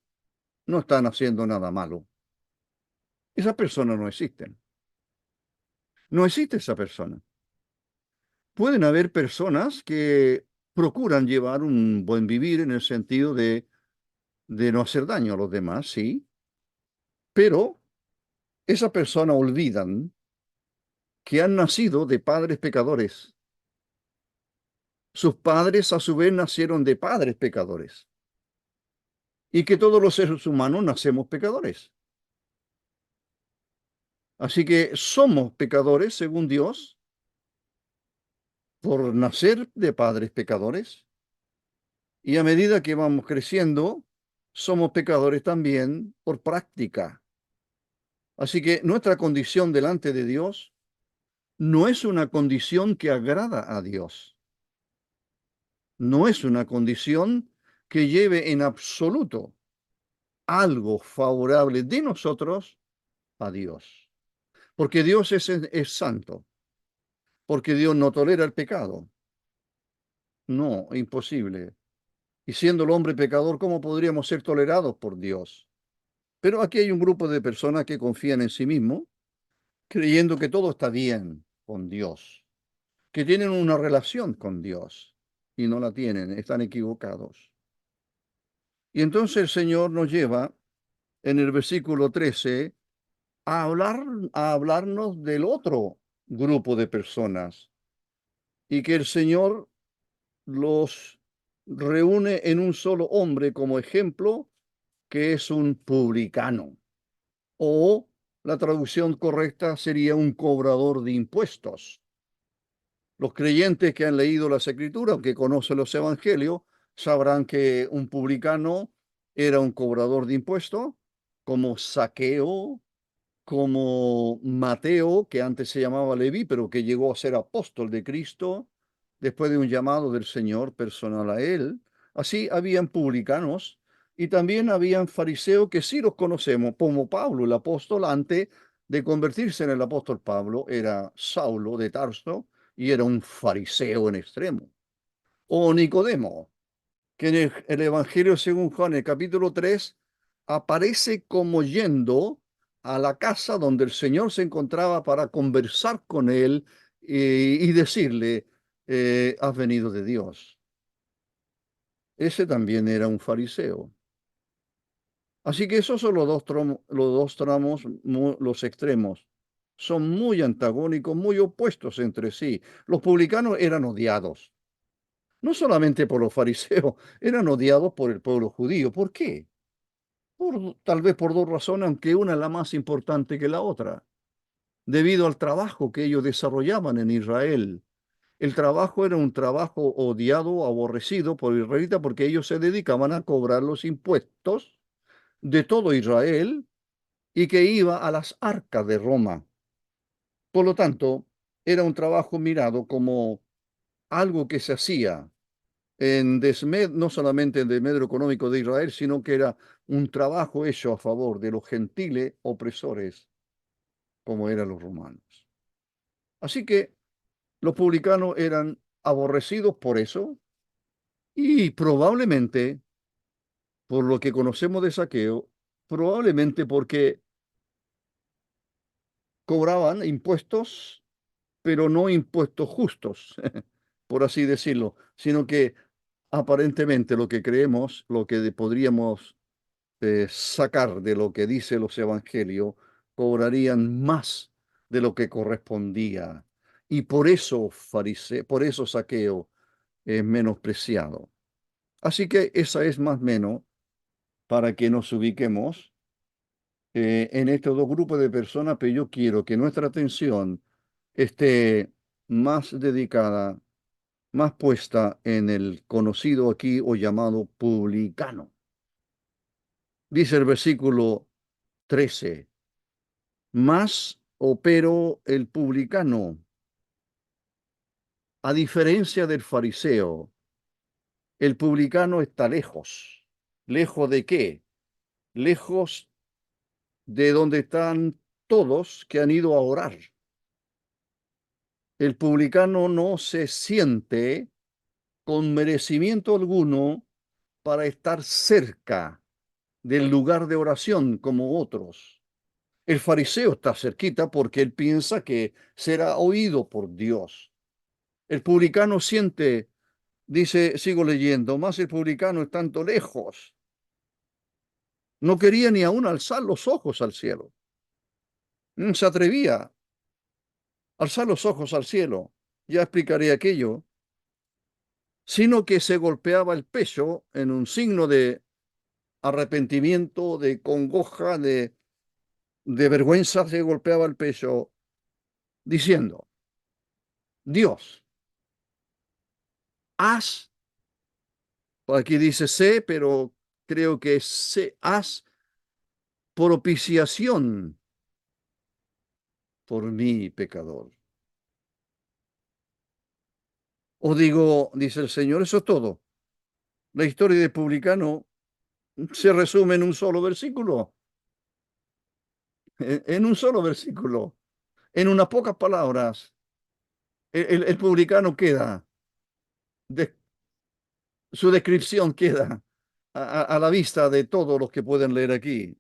S2: no están haciendo nada malo. Esas personas no existen. No existe esa persona. Pueden haber personas que procuran llevar un buen vivir en el sentido de no hacer daño a los demás, sí, pero esa persona olvidan que han nacido de padres pecadores. Sus padres a su vez nacieron de padres pecadores y que todos los seres humanos nacemos pecadores. Así que somos pecadores según Dios por nacer de padres pecadores y a medida que vamos creciendo, somos pecadores también por práctica. Así que nuestra condición delante de Dios no es una condición que agrada a Dios. No es una condición que lleve en absoluto algo favorable de nosotros a Dios. Porque Dios es santo. Porque Dios no tolera el pecado. No, imposible. Y siendo el hombre pecador, ¿cómo podríamos ser tolerados por Dios? Pero aquí hay un grupo de personas que confían en sí mismo, creyendo que todo está bien con Dios, que tienen una relación con Dios y no la tienen, están equivocados. Y entonces el Señor nos lleva en el versículo 13 a hablarnos del otro grupo de personas y que el Señor los reúne en un solo hombre como ejemplo, que es un publicano, o la traducción correcta sería un cobrador de impuestos. Los creyentes que han leído las Escrituras, que conocen los Evangelios, sabrán que un publicano era un cobrador de impuestos, como Saqueo, como Mateo, que antes se llamaba Leví, pero que llegó a ser apóstol de Cristo, después de un llamado del Señor personal a él. Así habían publicanos y también habían fariseos que sí los conocemos, como Pablo, el apóstol, antes de convertirse en el apóstol Pablo, era Saulo de Tarso y era un fariseo en extremo. O Nicodemo, que en el Evangelio según Juan, en el capítulo 3 aparece como yendo a la casa donde el Señor se encontraba para conversar con él y decirle, has venido de Dios. Ese también era un fariseo. Así que esos son los dos tramos, los extremos. Son muy antagónicos, muy opuestos entre sí. Los publicanos eran odiados, no solamente por los fariseos, eran odiados por el pueblo judío. ¿Por qué? Tal vez por dos razones, aunque una es la más importante que la otra, debido al trabajo que ellos desarrollaban en Israel. El trabajo era un trabajo odiado, aborrecido por israelitas porque ellos se dedicaban a cobrar los impuestos de todo Israel y que iba a las arcas de Roma. Por lo tanto, era un trabajo mirado como algo que se hacía no solamente en desmedro económico de Israel, sino que era un trabajo hecho a favor de los gentiles opresores como eran los romanos. Así que los publicanos eran aborrecidos por eso y probablemente, por lo que conocemos de Saqueo, probablemente porque cobraban impuestos, pero no impuestos justos, por así decirlo, sino que aparentemente lo que creemos, lo que podríamos sacar de lo que dice los evangelios, cobrarían más de lo que correspondía. Y por eso Saqueo es menospreciado. Así que esa es más o menos para que nos ubiquemos en estos dos grupos de personas, pero yo quiero que nuestra atención esté más dedicada, más puesta en el conocido aquí o llamado publicano. Dice el versículo 13. Mas pero el publicano, a diferencia del fariseo, el publicano está lejos. ¿Lejos de qué? Lejos de donde están todos que han ido a orar. El publicano no se siente con merecimiento alguno para estar cerca del lugar de oración como otros. El fariseo está cerquita porque él piensa que será oído por Dios. El publicano siente, dice, sigo leyendo, más el publicano es tanto lejos. No quería ni aún alzar los ojos al cielo. Se atrevía a alzar los ojos al cielo. Ya explicaré aquello. Sino que se golpeaba el pecho en un signo de arrepentimiento, de congoja, de vergüenza, se golpeaba el pecho diciendo, Dios, haz, aquí dice sé, pero creo que sé, haz propiciación por mí, pecador. O digo, dice el Señor, eso es todo. La historia del publicano se resume en un solo versículo, en un solo versículo, en unas pocas palabras. El publicano queda, de, su descripción queda a la vista de todos los que pueden leer aquí.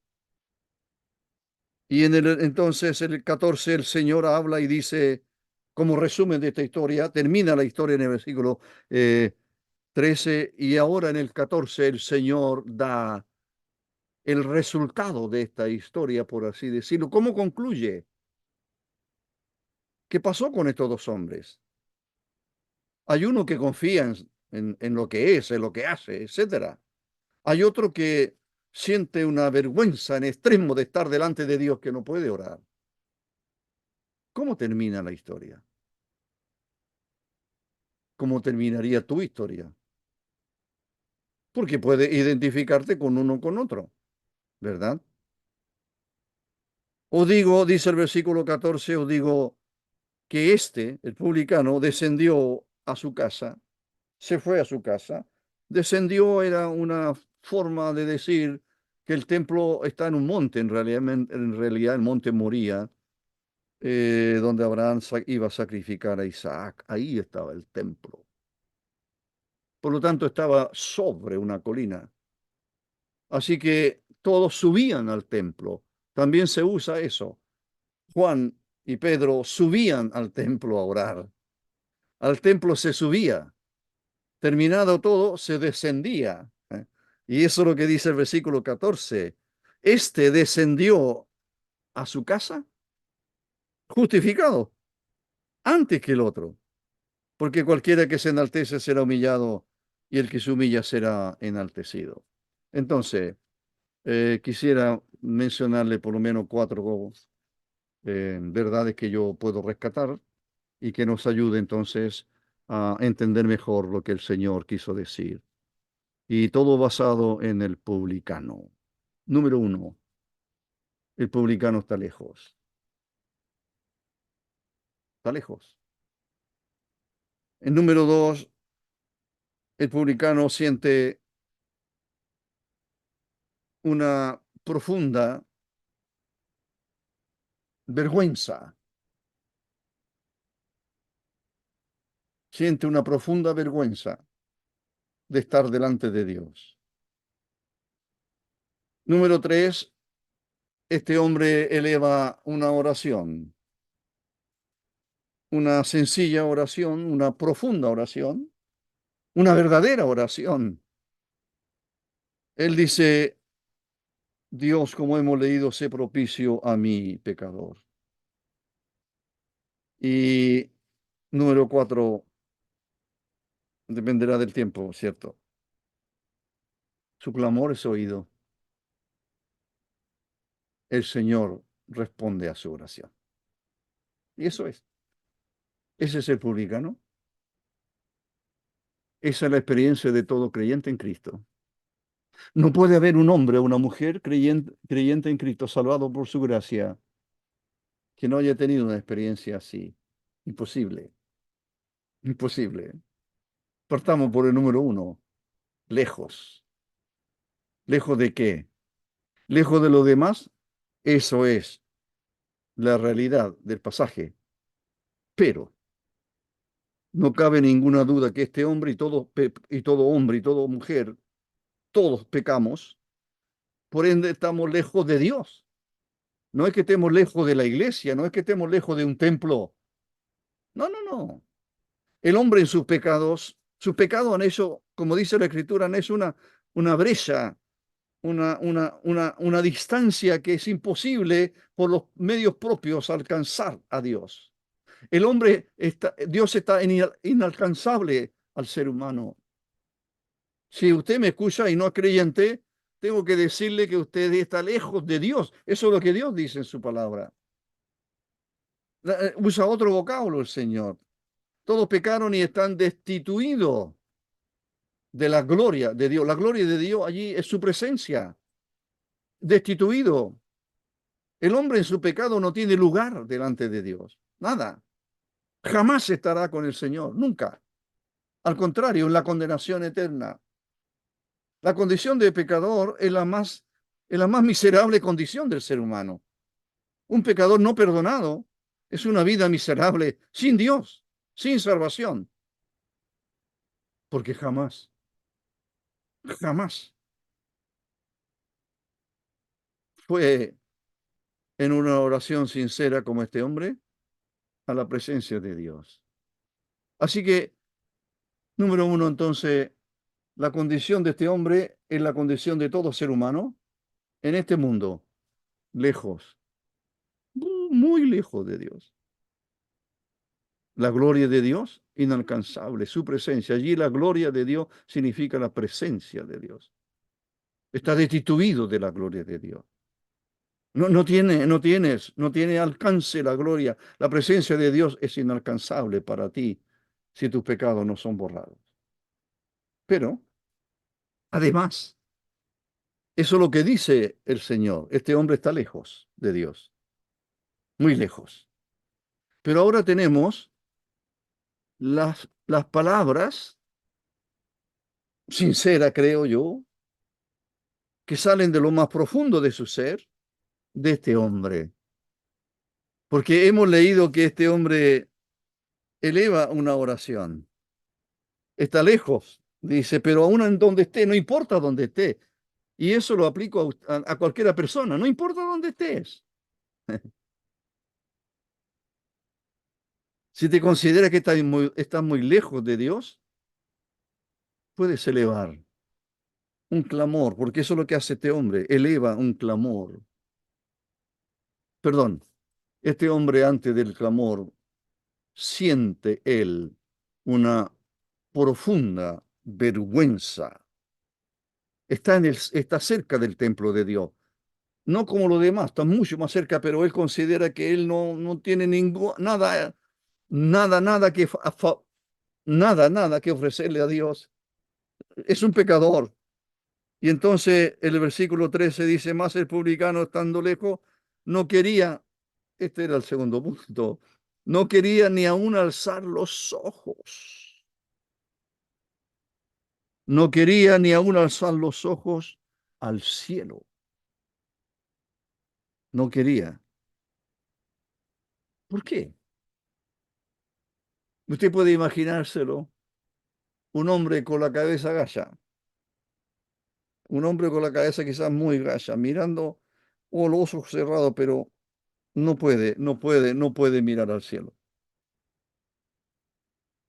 S2: Y entonces el 14 el Señor habla y dice, como resumen de esta historia, termina la historia en el versículo 13 y ahora en el 14 el Señor da el resultado de esta historia, por así decirlo. ¿Cómo concluye? ¿Qué pasó con estos dos hombres? Hay uno que confía en lo que es, en lo que hace, etcétera. Hay otro que siente una vergüenza en extremo de estar delante de Dios que no puede orar. ¿Cómo termina la historia? ¿Cómo terminaría tu historia? Porque puede identificarte con uno o con otro, ¿verdad? Os digo, dice el versículo 14, os digo que el publicano, descendió a su casa, se fue a su casa. Descendió era una forma de decir que el templo está en un monte, en realidad el monte Moría, donde Abraham iba a sacrificar a Isaac. Ahí estaba el templo. Por lo tanto, estaba sobre una colina. Así que todos subían al templo. También se usa eso. Juan y Pedro subían al templo a orar. Al templo se subía. Terminado todo, se descendía. Y eso es lo que dice el versículo 14. Este descendió a su casa justificado antes que el otro, porque cualquiera que se enaltece será humillado y el que se humilla será enaltecido. Entonces, quisiera mencionarle por lo menos cuatro verdades que yo puedo rescatar y que nos ayude entonces a entender mejor lo que el Señor quiso decir. Y todo basado en el publicano. Número uno, el publicano está lejos. Está lejos. El número dos, el publicano siente una profunda vergüenza. Siente una profunda vergüenza de estar delante de Dios. Número tres, este hombre eleva una oración, una sencilla oración, una profunda oración, una verdadera oración. Él dice, Dios, como hemos leído, sé propicio a mi pecador. Y número cuatro, dependerá del tiempo, ¿cierto? Su clamor es oído. El Señor responde a su oración. Y eso es. Ese es el publicano. Esa es la experiencia de todo creyente en Cristo. No puede haber un hombre o una mujer creyente en Cristo, salvado por su gracia, que no haya tenido una experiencia así. Imposible. Imposible. Partamos por el número uno. Lejos. ¿Lejos de qué? Lejos de lo demás. Eso es la realidad del pasaje. Pero no cabe ninguna duda que este hombre y todo hombre y toda mujer, todos pecamos, por ende estamos lejos de Dios. No es que estemos lejos de la iglesia, no es que estemos lejos de un templo. No, no, no. El hombre en sus pecados han hecho, como dice la Escritura, han hecho una brecha, una distancia que es imposible por los medios propios alcanzar a Dios. Dios está inalcanzable al ser humano. Si usted me escucha y no es creyente, tengo que decirle que usted está lejos de Dios. Eso es lo que Dios dice en su palabra. Usa otro vocablo el Señor. Todos pecaron y están destituidos de la gloria de Dios. La gloria de Dios allí es su presencia. Destituido. El hombre en su pecado no tiene lugar delante de Dios. Nada. Jamás estará con el Señor. Nunca. Al contrario, en la condenación eterna. La condición de pecador es la más miserable condición del ser humano. Un pecador no perdonado es una vida miserable, sin Dios, sin salvación. Porque jamás, jamás fue en una oración sincera como este hombre a la presencia de Dios. Así que, número uno, entonces, la condición de este hombre es la condición de todo ser humano en este mundo, lejos, muy lejos de Dios. La gloria de Dios, inalcanzable, su presencia. Allí la gloria de Dios significa la presencia de Dios. Está destituido de la gloria de Dios. No tiene alcance la gloria. La presencia de Dios es inalcanzable para ti si tus pecados no son borrados. Pero, además, eso es lo que dice el Señor. Este hombre está lejos de Dios. muy lejos. Pero ahora tenemos las palabras sinceras, creo yo, que salen de lo más profundo de su ser, de este hombre. Porque hemos leído que este hombre eleva una oración. Está lejos, dice, pero aún en donde esté, no importa donde esté. Y eso lo aplico a cualquiera persona, no importa dónde estés. Si te considera que estás muy lejos de Dios, puedes elevar un clamor, porque eso es lo que hace este hombre, eleva un clamor. Perdón, este hombre antes del clamor siente él una profunda vergüenza. Está cerca del templo de Dios. No como los demás, está mucho más cerca, pero él considera que él no tiene nada, nada que ofrecerle a Dios. Es un pecador. Y entonces el versículo 13 dice, más el publicano estando lejos, no quería, este era el segundo punto, no quería ni aún alzar los ojos. No quería ni aún alzar los ojos al cielo. No quería. ¿Por qué? Usted puede imaginárselo. Un hombre con la cabeza gacha. Un hombre con la cabeza quizás muy gacha, mirando o los ojos cerrados, pero no puede mirar al cielo.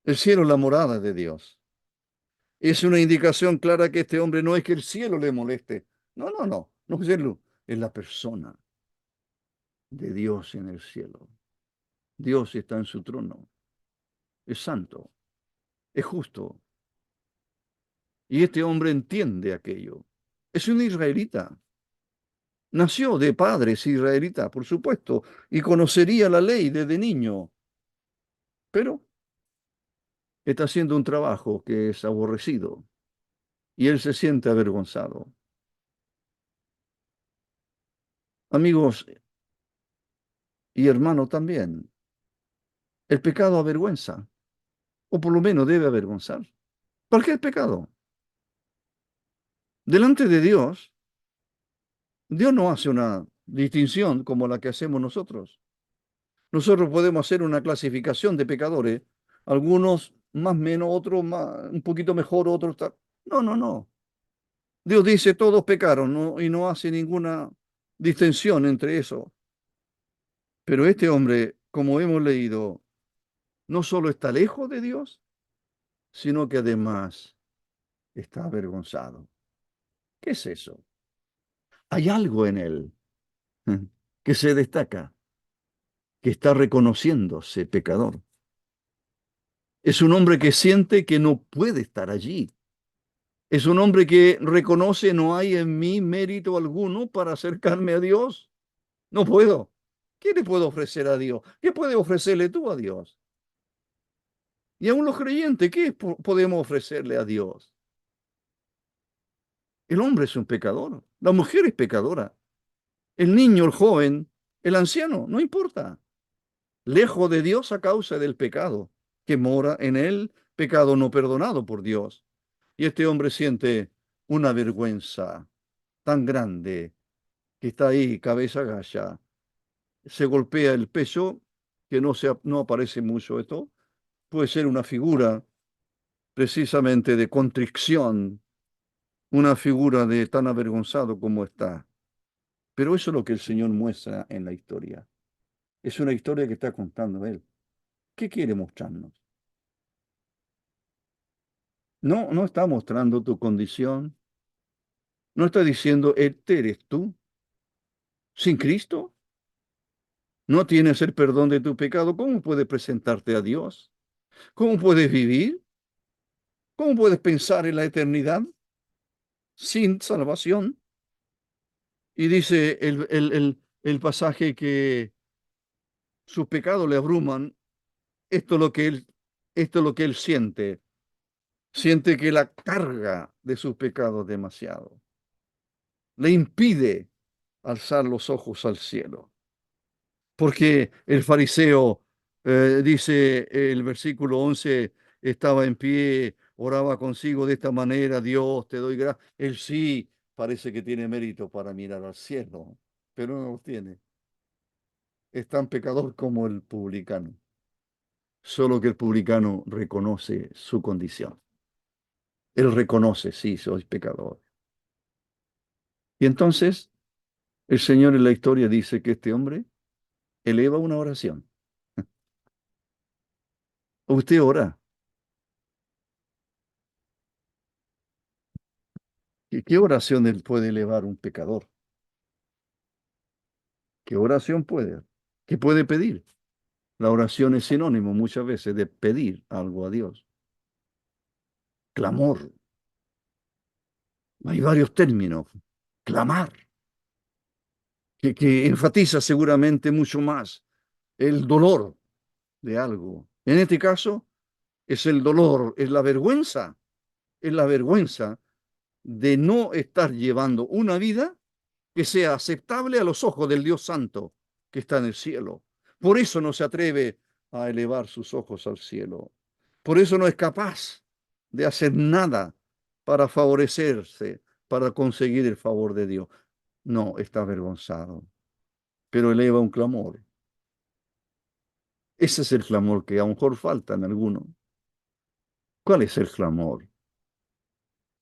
S2: El cielo es la morada de Dios. Es una indicación clara que este hombre no es que el cielo le moleste. No es él, es la persona de Dios en el cielo. Dios está en su trono, es santo, es justo. Y este hombre entiende aquello. Es un israelita. Nació de padres israelitas, por supuesto, y conocería la ley desde niño, pero está haciendo un trabajo que es aborrecido y él se siente avergonzado. Amigos y hermanos también, el pecado avergüenza, o por lo menos debe avergonzar. Cualquier pecado. Delante de Dios, Dios no hace una distinción como la que hacemos nosotros. Nosotros podemos hacer una clasificación de pecadores, algunos más menos, otros más, un poquito mejor, otros tal. No. Dios dice todos pecaron, y no hace ninguna distinción entre eso. Pero este hombre, como hemos leído, no solo está lejos de Dios, sino que además está avergonzado. ¿Qué es eso? Hay algo en él que se destaca, que está reconociéndose pecador. Es un hombre que siente que no puede estar allí. Es un hombre que reconoce no hay en mí mérito alguno para acercarme a Dios. No puedo. ¿Qué le puedo ofrecer a Dios? ¿Qué puede ofrecerle tú a Dios? Y aún los creyentes, ¿qué podemos ofrecerle a Dios? El hombre es un pecador, la mujer es pecadora, el niño, el joven, el anciano, no importa. Lejos de Dios a causa del pecado que mora en él, pecado no perdonado por Dios. Y este hombre siente una vergüenza tan grande que está ahí, cabeza gacha, se golpea el pecho, que no aparece mucho esto, puede ser una figura precisamente de contrición, una figura de tan avergonzado como está. Pero eso es lo que el Señor muestra en la historia. Es una historia que está contando Él. ¿Qué quiere mostrarnos? No está mostrando tu condición. No está diciendo, este eres tú. Sin Cristo, no tienes el perdón de tu pecado. ¿Cómo puedes presentarte a Dios? ¿Cómo puedes vivir? ¿Cómo puedes pensar en la eternidad sin salvación? Y dice el pasaje que sus pecados le abruman. Esto es lo que esto es lo que él siente. Siente que la carga de sus pecados demasiado le impide alzar los ojos al cielo. Porque el fariseo, dice el versículo 11, estaba en pie, oraba consigo de esta manera: Dios, te doy gracias. Él sí parece que tiene mérito para mirar al cielo, pero no lo tiene. Es tan pecador como el publicano, solo que el publicano reconoce su condición. Él reconoce: sí, soy pecador. Y entonces el Señor en la historia dice que este hombre eleva una oración. Usted ora. ¿Qué oración él puede elevar un pecador? ¿Qué oración puede? ¿Qué puede pedir? La oración es sinónimo muchas veces de pedir algo a Dios. Clamor. Hay varios términos. Clamar, que enfatiza seguramente mucho más el dolor de algo. En este caso es el dolor, es la vergüenza de no estar llevando una vida que sea aceptable a los ojos del Dios Santo que está en el cielo. Por eso no se atreve a elevar sus ojos al cielo. Por eso no es capaz de hacer nada para favorecerse, para conseguir el favor de Dios. No, está avergonzado, pero eleva un clamor. Ese es el clamor que a lo mejor falta en alguno. ¿Cuál es el clamor?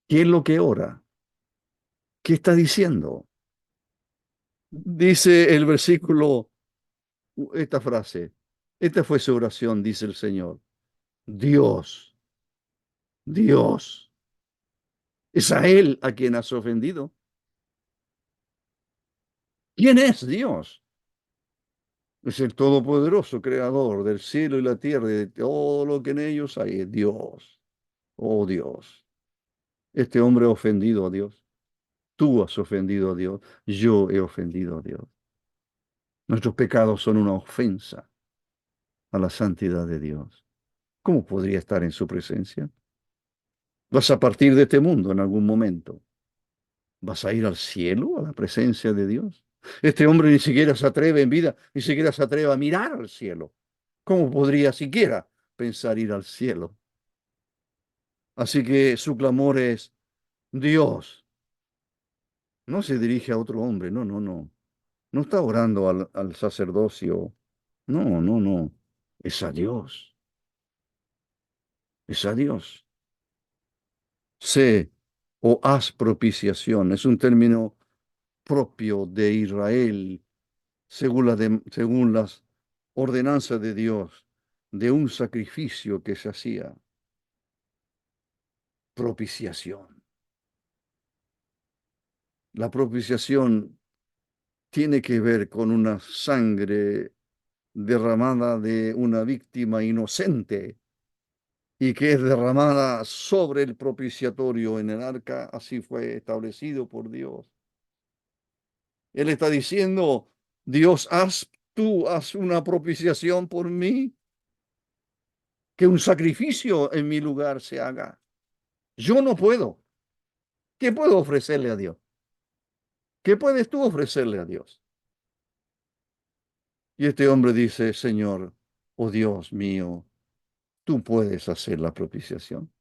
S2: ¿Qué es lo que ora? ¿Qué está diciendo? Dice el versículo, esta frase: esta fue su oración, dice el Señor: Dios, Dios, es a Él a quien has ofendido. ¿Quién es Dios? Es el Todopoderoso, Creador del cielo y la tierra y de todo lo que en ellos hay. Es Dios. Oh Dios, este hombre ha ofendido a Dios. Tú has ofendido a Dios. Yo he ofendido a Dios. Nuestros pecados son una ofensa a la santidad de Dios. ¿Cómo podría estar en su presencia? Vas a partir de este mundo en algún momento. ¿Vas a ir al cielo, a la presencia de Dios? Este hombre ni siquiera se atreve en vida, ni siquiera se atreve a mirar al cielo. ¿Cómo podría siquiera pensar ir al cielo? Así que su clamor es: Dios. No se dirige a otro hombre, no, no, no. No está orando al sacerdocio. No, no, no. Es a Dios. Es a Dios. Sé o haz propiciación. Es un término propio de Israel, según las ordenanzas de Dios, de un sacrificio que se hacía. Propiciación. La propiciación tiene que ver con una sangre derramada de una víctima inocente y que es derramada sobre el propiciatorio en el arca. Así fue establecido por Dios. Él está diciendo: Dios, haz una propiciación por mí, que un sacrificio en mi lugar se haga. Yo no puedo. ¿Qué puedo ofrecerle a Dios? ¿Qué puedes tú ofrecerle a Dios? Y este hombre dice: Señor, oh Dios mío, tú puedes hacer la propiciación.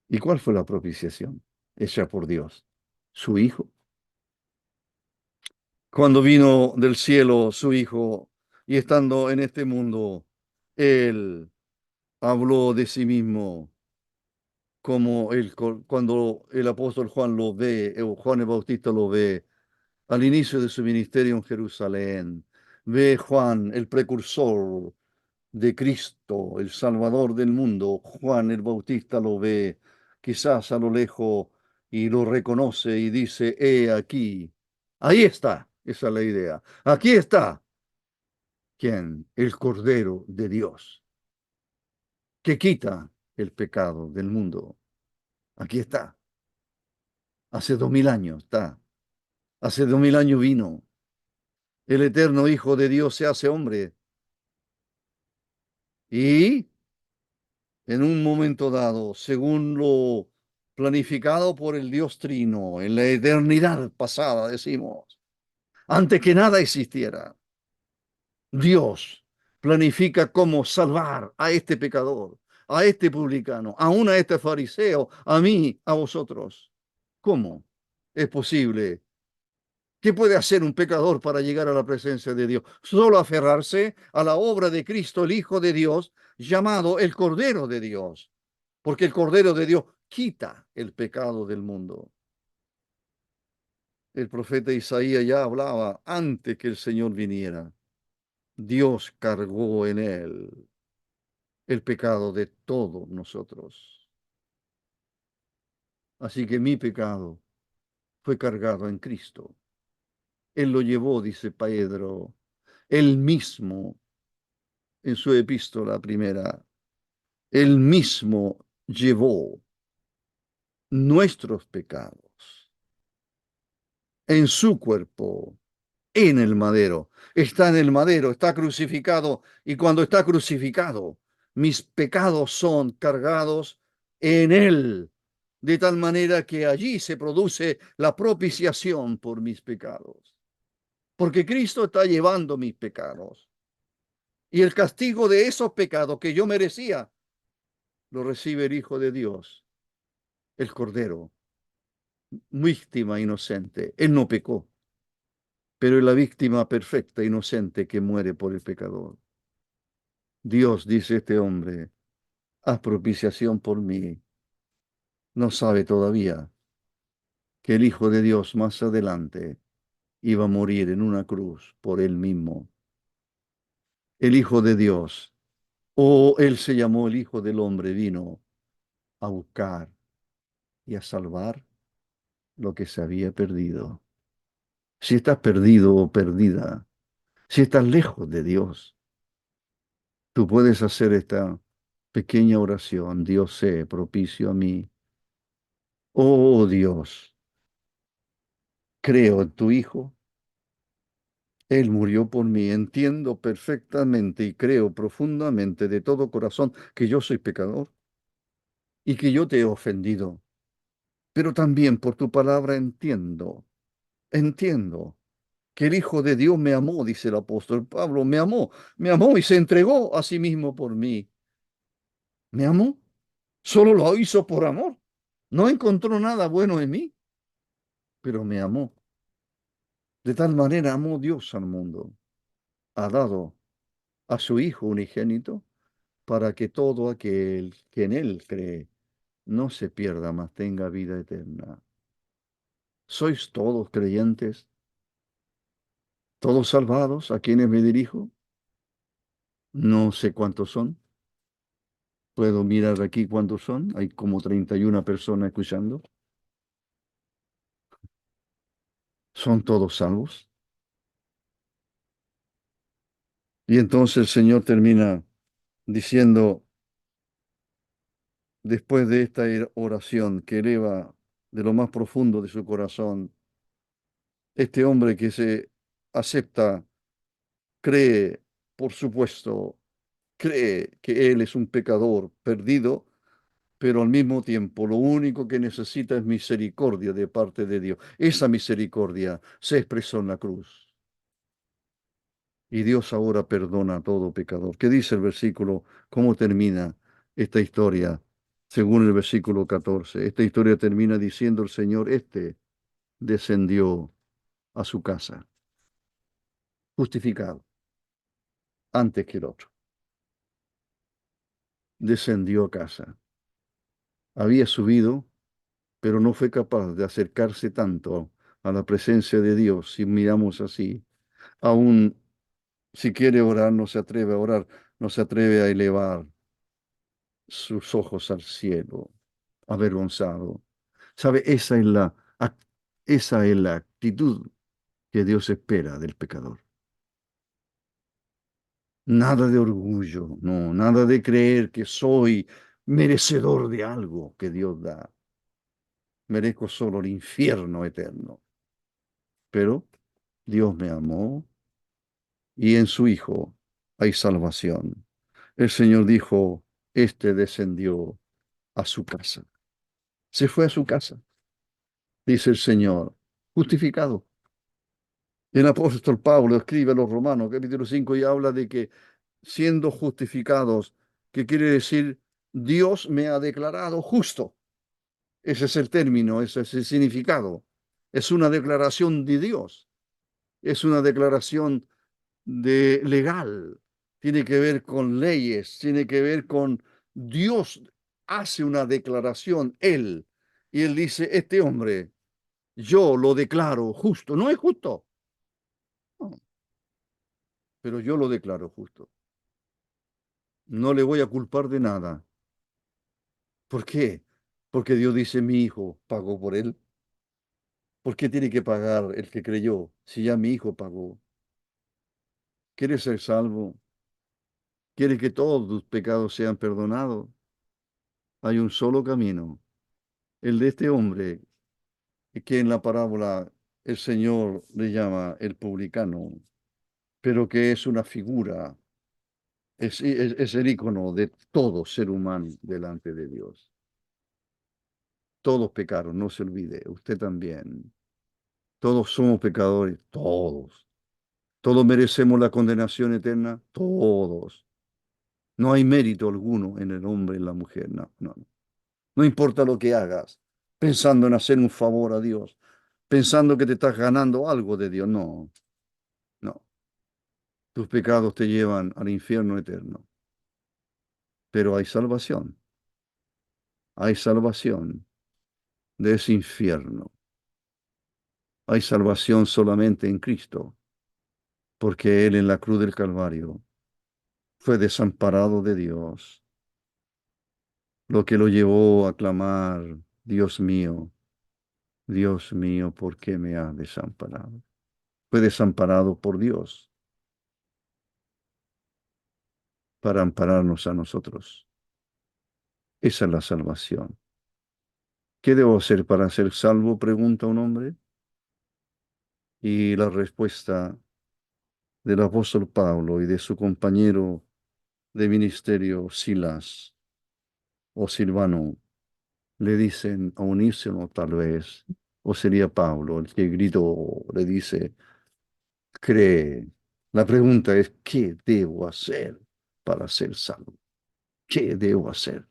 S2: ¿Y cuál fue la propiciación hecha por Dios? Su Hijo. Cuando vino del cielo su Hijo y estando en este mundo, Él habló de sí mismo como cuando el apóstol Juan lo ve, o Juan el Bautista lo ve al inicio de su ministerio en Jerusalén. Ve Juan, el precursor de Cristo, el Salvador del mundo. Juan el Bautista lo ve quizás a lo lejos y lo reconoce y dice: he aquí, ahí está, esa es la idea. Aquí está, ¿quién? El Cordero de Dios, que quita el pecado del mundo. Aquí está. Hace 2000 años está. Hace 2000 años vino. El eterno Hijo de Dios se hace hombre y en un momento dado, según lo planificado por el Dios Trino, en la eternidad pasada, decimos, antes que nada existiera. Dios planifica cómo salvar a este pecador, a este publicano, aún a este fariseo, a mí, a vosotros. ¿Cómo es posible? ¿Qué puede hacer un pecador para llegar a la presencia de Dios? Solo aferrarse a la obra de Cristo, el Hijo de Dios, llamado el Cordero de Dios, porque el Cordero de Dios quita el pecado del mundo. El profeta Isaías ya hablaba antes que el Señor viniera. Dios cargó en él el pecado de todos nosotros. Así que mi pecado fue cargado en Cristo. Él lo llevó, dice Pedro, él mismo en su epístola primera. Él mismo llevó nuestros pecados en su cuerpo, en el madero. Está en el madero, está crucificado, y cuando está crucificado, mis pecados son cargados en él, de tal manera que allí se produce la propiciación por mis pecados. Porque Cristo está llevando mis pecados. Y el castigo de esos pecados que yo merecía, lo recibe el Hijo de Dios, el Cordero, víctima inocente. Él no pecó, pero es la víctima perfecta, inocente, que muere por el pecador. Dios, dice este hombre, haz propiciación por mí. No sabe todavía que el Hijo de Dios más adelante iba a morir en una cruz por él mismo. El Hijo de Dios, o él se llamó el Hijo del Hombre, vino a buscar y a salvar lo que se había perdido. Si estás perdido o perdida, si estás lejos de Dios, tú puedes hacer esta pequeña oración. Dios, sé propicio a mí. Oh Dios, creo en tu Hijo. Él murió por mí. Entiendo perfectamente y creo profundamente de todo corazón que yo soy pecador y que yo te he ofendido. Pero también por tu palabra entiendo que el Hijo de Dios me amó, dice el apóstol Pablo, me amó y se entregó a sí mismo por mí. Me amó, solo lo hizo por amor. No encontró nada bueno en mí, pero me amó. De tal manera amó Dios al mundo. Ha dado a su Hijo unigénito para que todo aquel que en Él cree no se pierda, mas tenga vida eterna. ¿Sois todos creyentes? ¿Todos salvados a quienes me dirijo? No sé cuántos son. Puedo mirar aquí cuántos son. Hay como 31 personas escuchando. ¿Son todos salvos? Y entonces el Señor termina diciendo, después de esta oración que eleva de lo más profundo de su corazón, este hombre que se acepta, cree, por supuesto, cree que él es un pecador perdido, pero al mismo tiempo lo único que necesita es misericordia de parte de Dios. Esa misericordia se expresó en la cruz. Y Dios ahora perdona a todo pecador. ¿Qué dice el versículo? ¿Cómo termina esta historia? Según el versículo 14. Esta historia termina diciendo el Señor, este descendió a su casa, justificado, antes que el otro. Descendió a casa. Había subido, pero no fue capaz de acercarse tanto a la presencia de Dios, si miramos así. Aún si quiere orar, no se atreve a orar, no se atreve a elevar sus ojos al cielo, avergonzado. ¿Sabe? Esa es la actitud que Dios espera del pecador. Nada de orgullo, no, nada de creer que soy merecedor de algo que Dios da. Merezco solo el infierno eterno. Pero Dios me amó y en su Hijo hay salvación. El Señor dijo, este descendió a su casa. Se fue a su casa, dice el Señor, justificado. El apóstol Pablo escribe a los Romanos, capítulo 5, y habla de que siendo justificados, que quiere decir Dios me ha declarado justo. Ese es el término, ese es el significado. Es una declaración de Dios, es una declaración de legal, tiene que ver con leyes, tiene que ver con Dios hace una declaración, Él, y Él dice, este hombre, yo lo declaro justo, no es justo, no, pero yo lo declaro justo, no le voy a culpar de nada. ¿Por qué? Porque Dios dice, mi hijo pagó por él. ¿Por qué tiene que pagar el que creyó si ya mi hijo pagó? ¿Quieres ser salvo? ¿Quieres que todos tus pecados sean perdonados? Hay un solo camino, el de este hombre que en la parábola el Señor le llama el publicano, pero que es una figura, es el icono de todo ser humano delante de Dios. Todos pecaron, no se olvide, usted también. Todos somos pecadores, todos. Todos merecemos la condenación eterna, todos. No hay mérito alguno en el hombre y en la mujer, no, no, no. No importa lo que hagas, pensando en hacer un favor a Dios, pensando que te estás ganando algo de Dios, no, no. Tus pecados te llevan al infierno eterno. Pero hay salvación de ese infierno. Hay salvación solamente en Cristo, porque Él en la cruz del Calvario fue desamparado de Dios, lo que lo llevó a clamar, Dios mío, ¿por qué me has desamparado? Fue desamparado por Dios para ampararnos a nosotros. Esa es la salvación. ¿Qué debo hacer para ser salvo? Pregunta un hombre. Y la respuesta del apóstol Pablo y de su compañero de ministerio Silas o Silvano le dicen a unísono tal vez, o sería Pablo el que gritó, le dice, cree. La pregunta es, ¿qué debo hacer para ser salvo? ¿Qué debo hacer?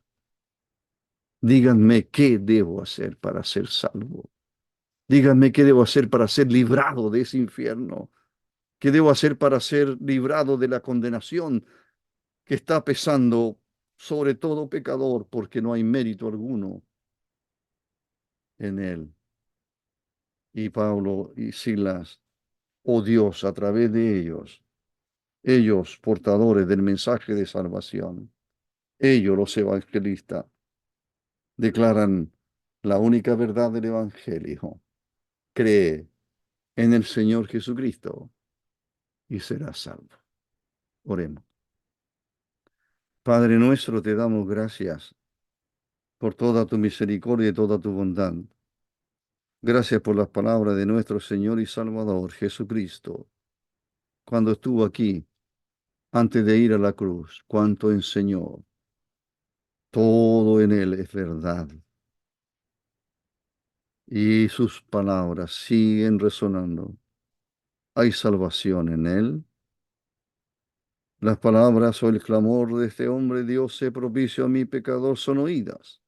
S2: Díganme qué debo hacer para ser salvo. Díganme qué debo hacer para ser librado de ese infierno. ¿Qué debo hacer para ser librado de la condenación que está pesando sobre todo pecador porque no hay mérito alguno en él? Y Pablo y Silas, oh Dios, a través de ellos portadores del mensaje de salvación, ellos los evangelistas, declaran la única verdad del Evangelio. Cree en el Señor Jesucristo y serás salvo. Oremos. Padre nuestro, te damos gracias por toda tu misericordia y toda tu bondad. Gracias por las palabras de nuestro Señor y Salvador Jesucristo, cuando estuvo aquí, antes de ir a la cruz, cuánto enseñó. Todo en él es verdad. Y sus palabras siguen resonando. Hay salvación en él. Las palabras o el clamor de este hombre, Dios sé propicio a mi pecador, son oídas,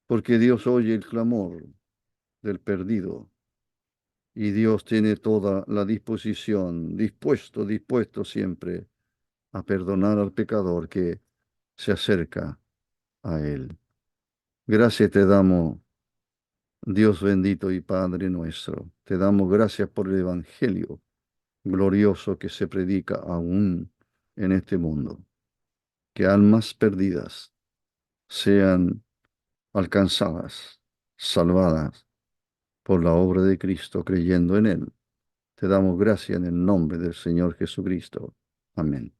S2: porque Dios oye el clamor del perdido. Y Dios tiene toda la disposición, dispuesto siempre a perdonar al pecador que se acerca a Él. Gracias te damos, Dios bendito y Padre nuestro. Te damos gracias por el Evangelio glorioso que se predica aún en este mundo. Que almas perdidas sean alcanzadas, salvadas por la obra de Cristo, creyendo en Él. Te damos gracias en el nombre del Señor Jesucristo. Amén.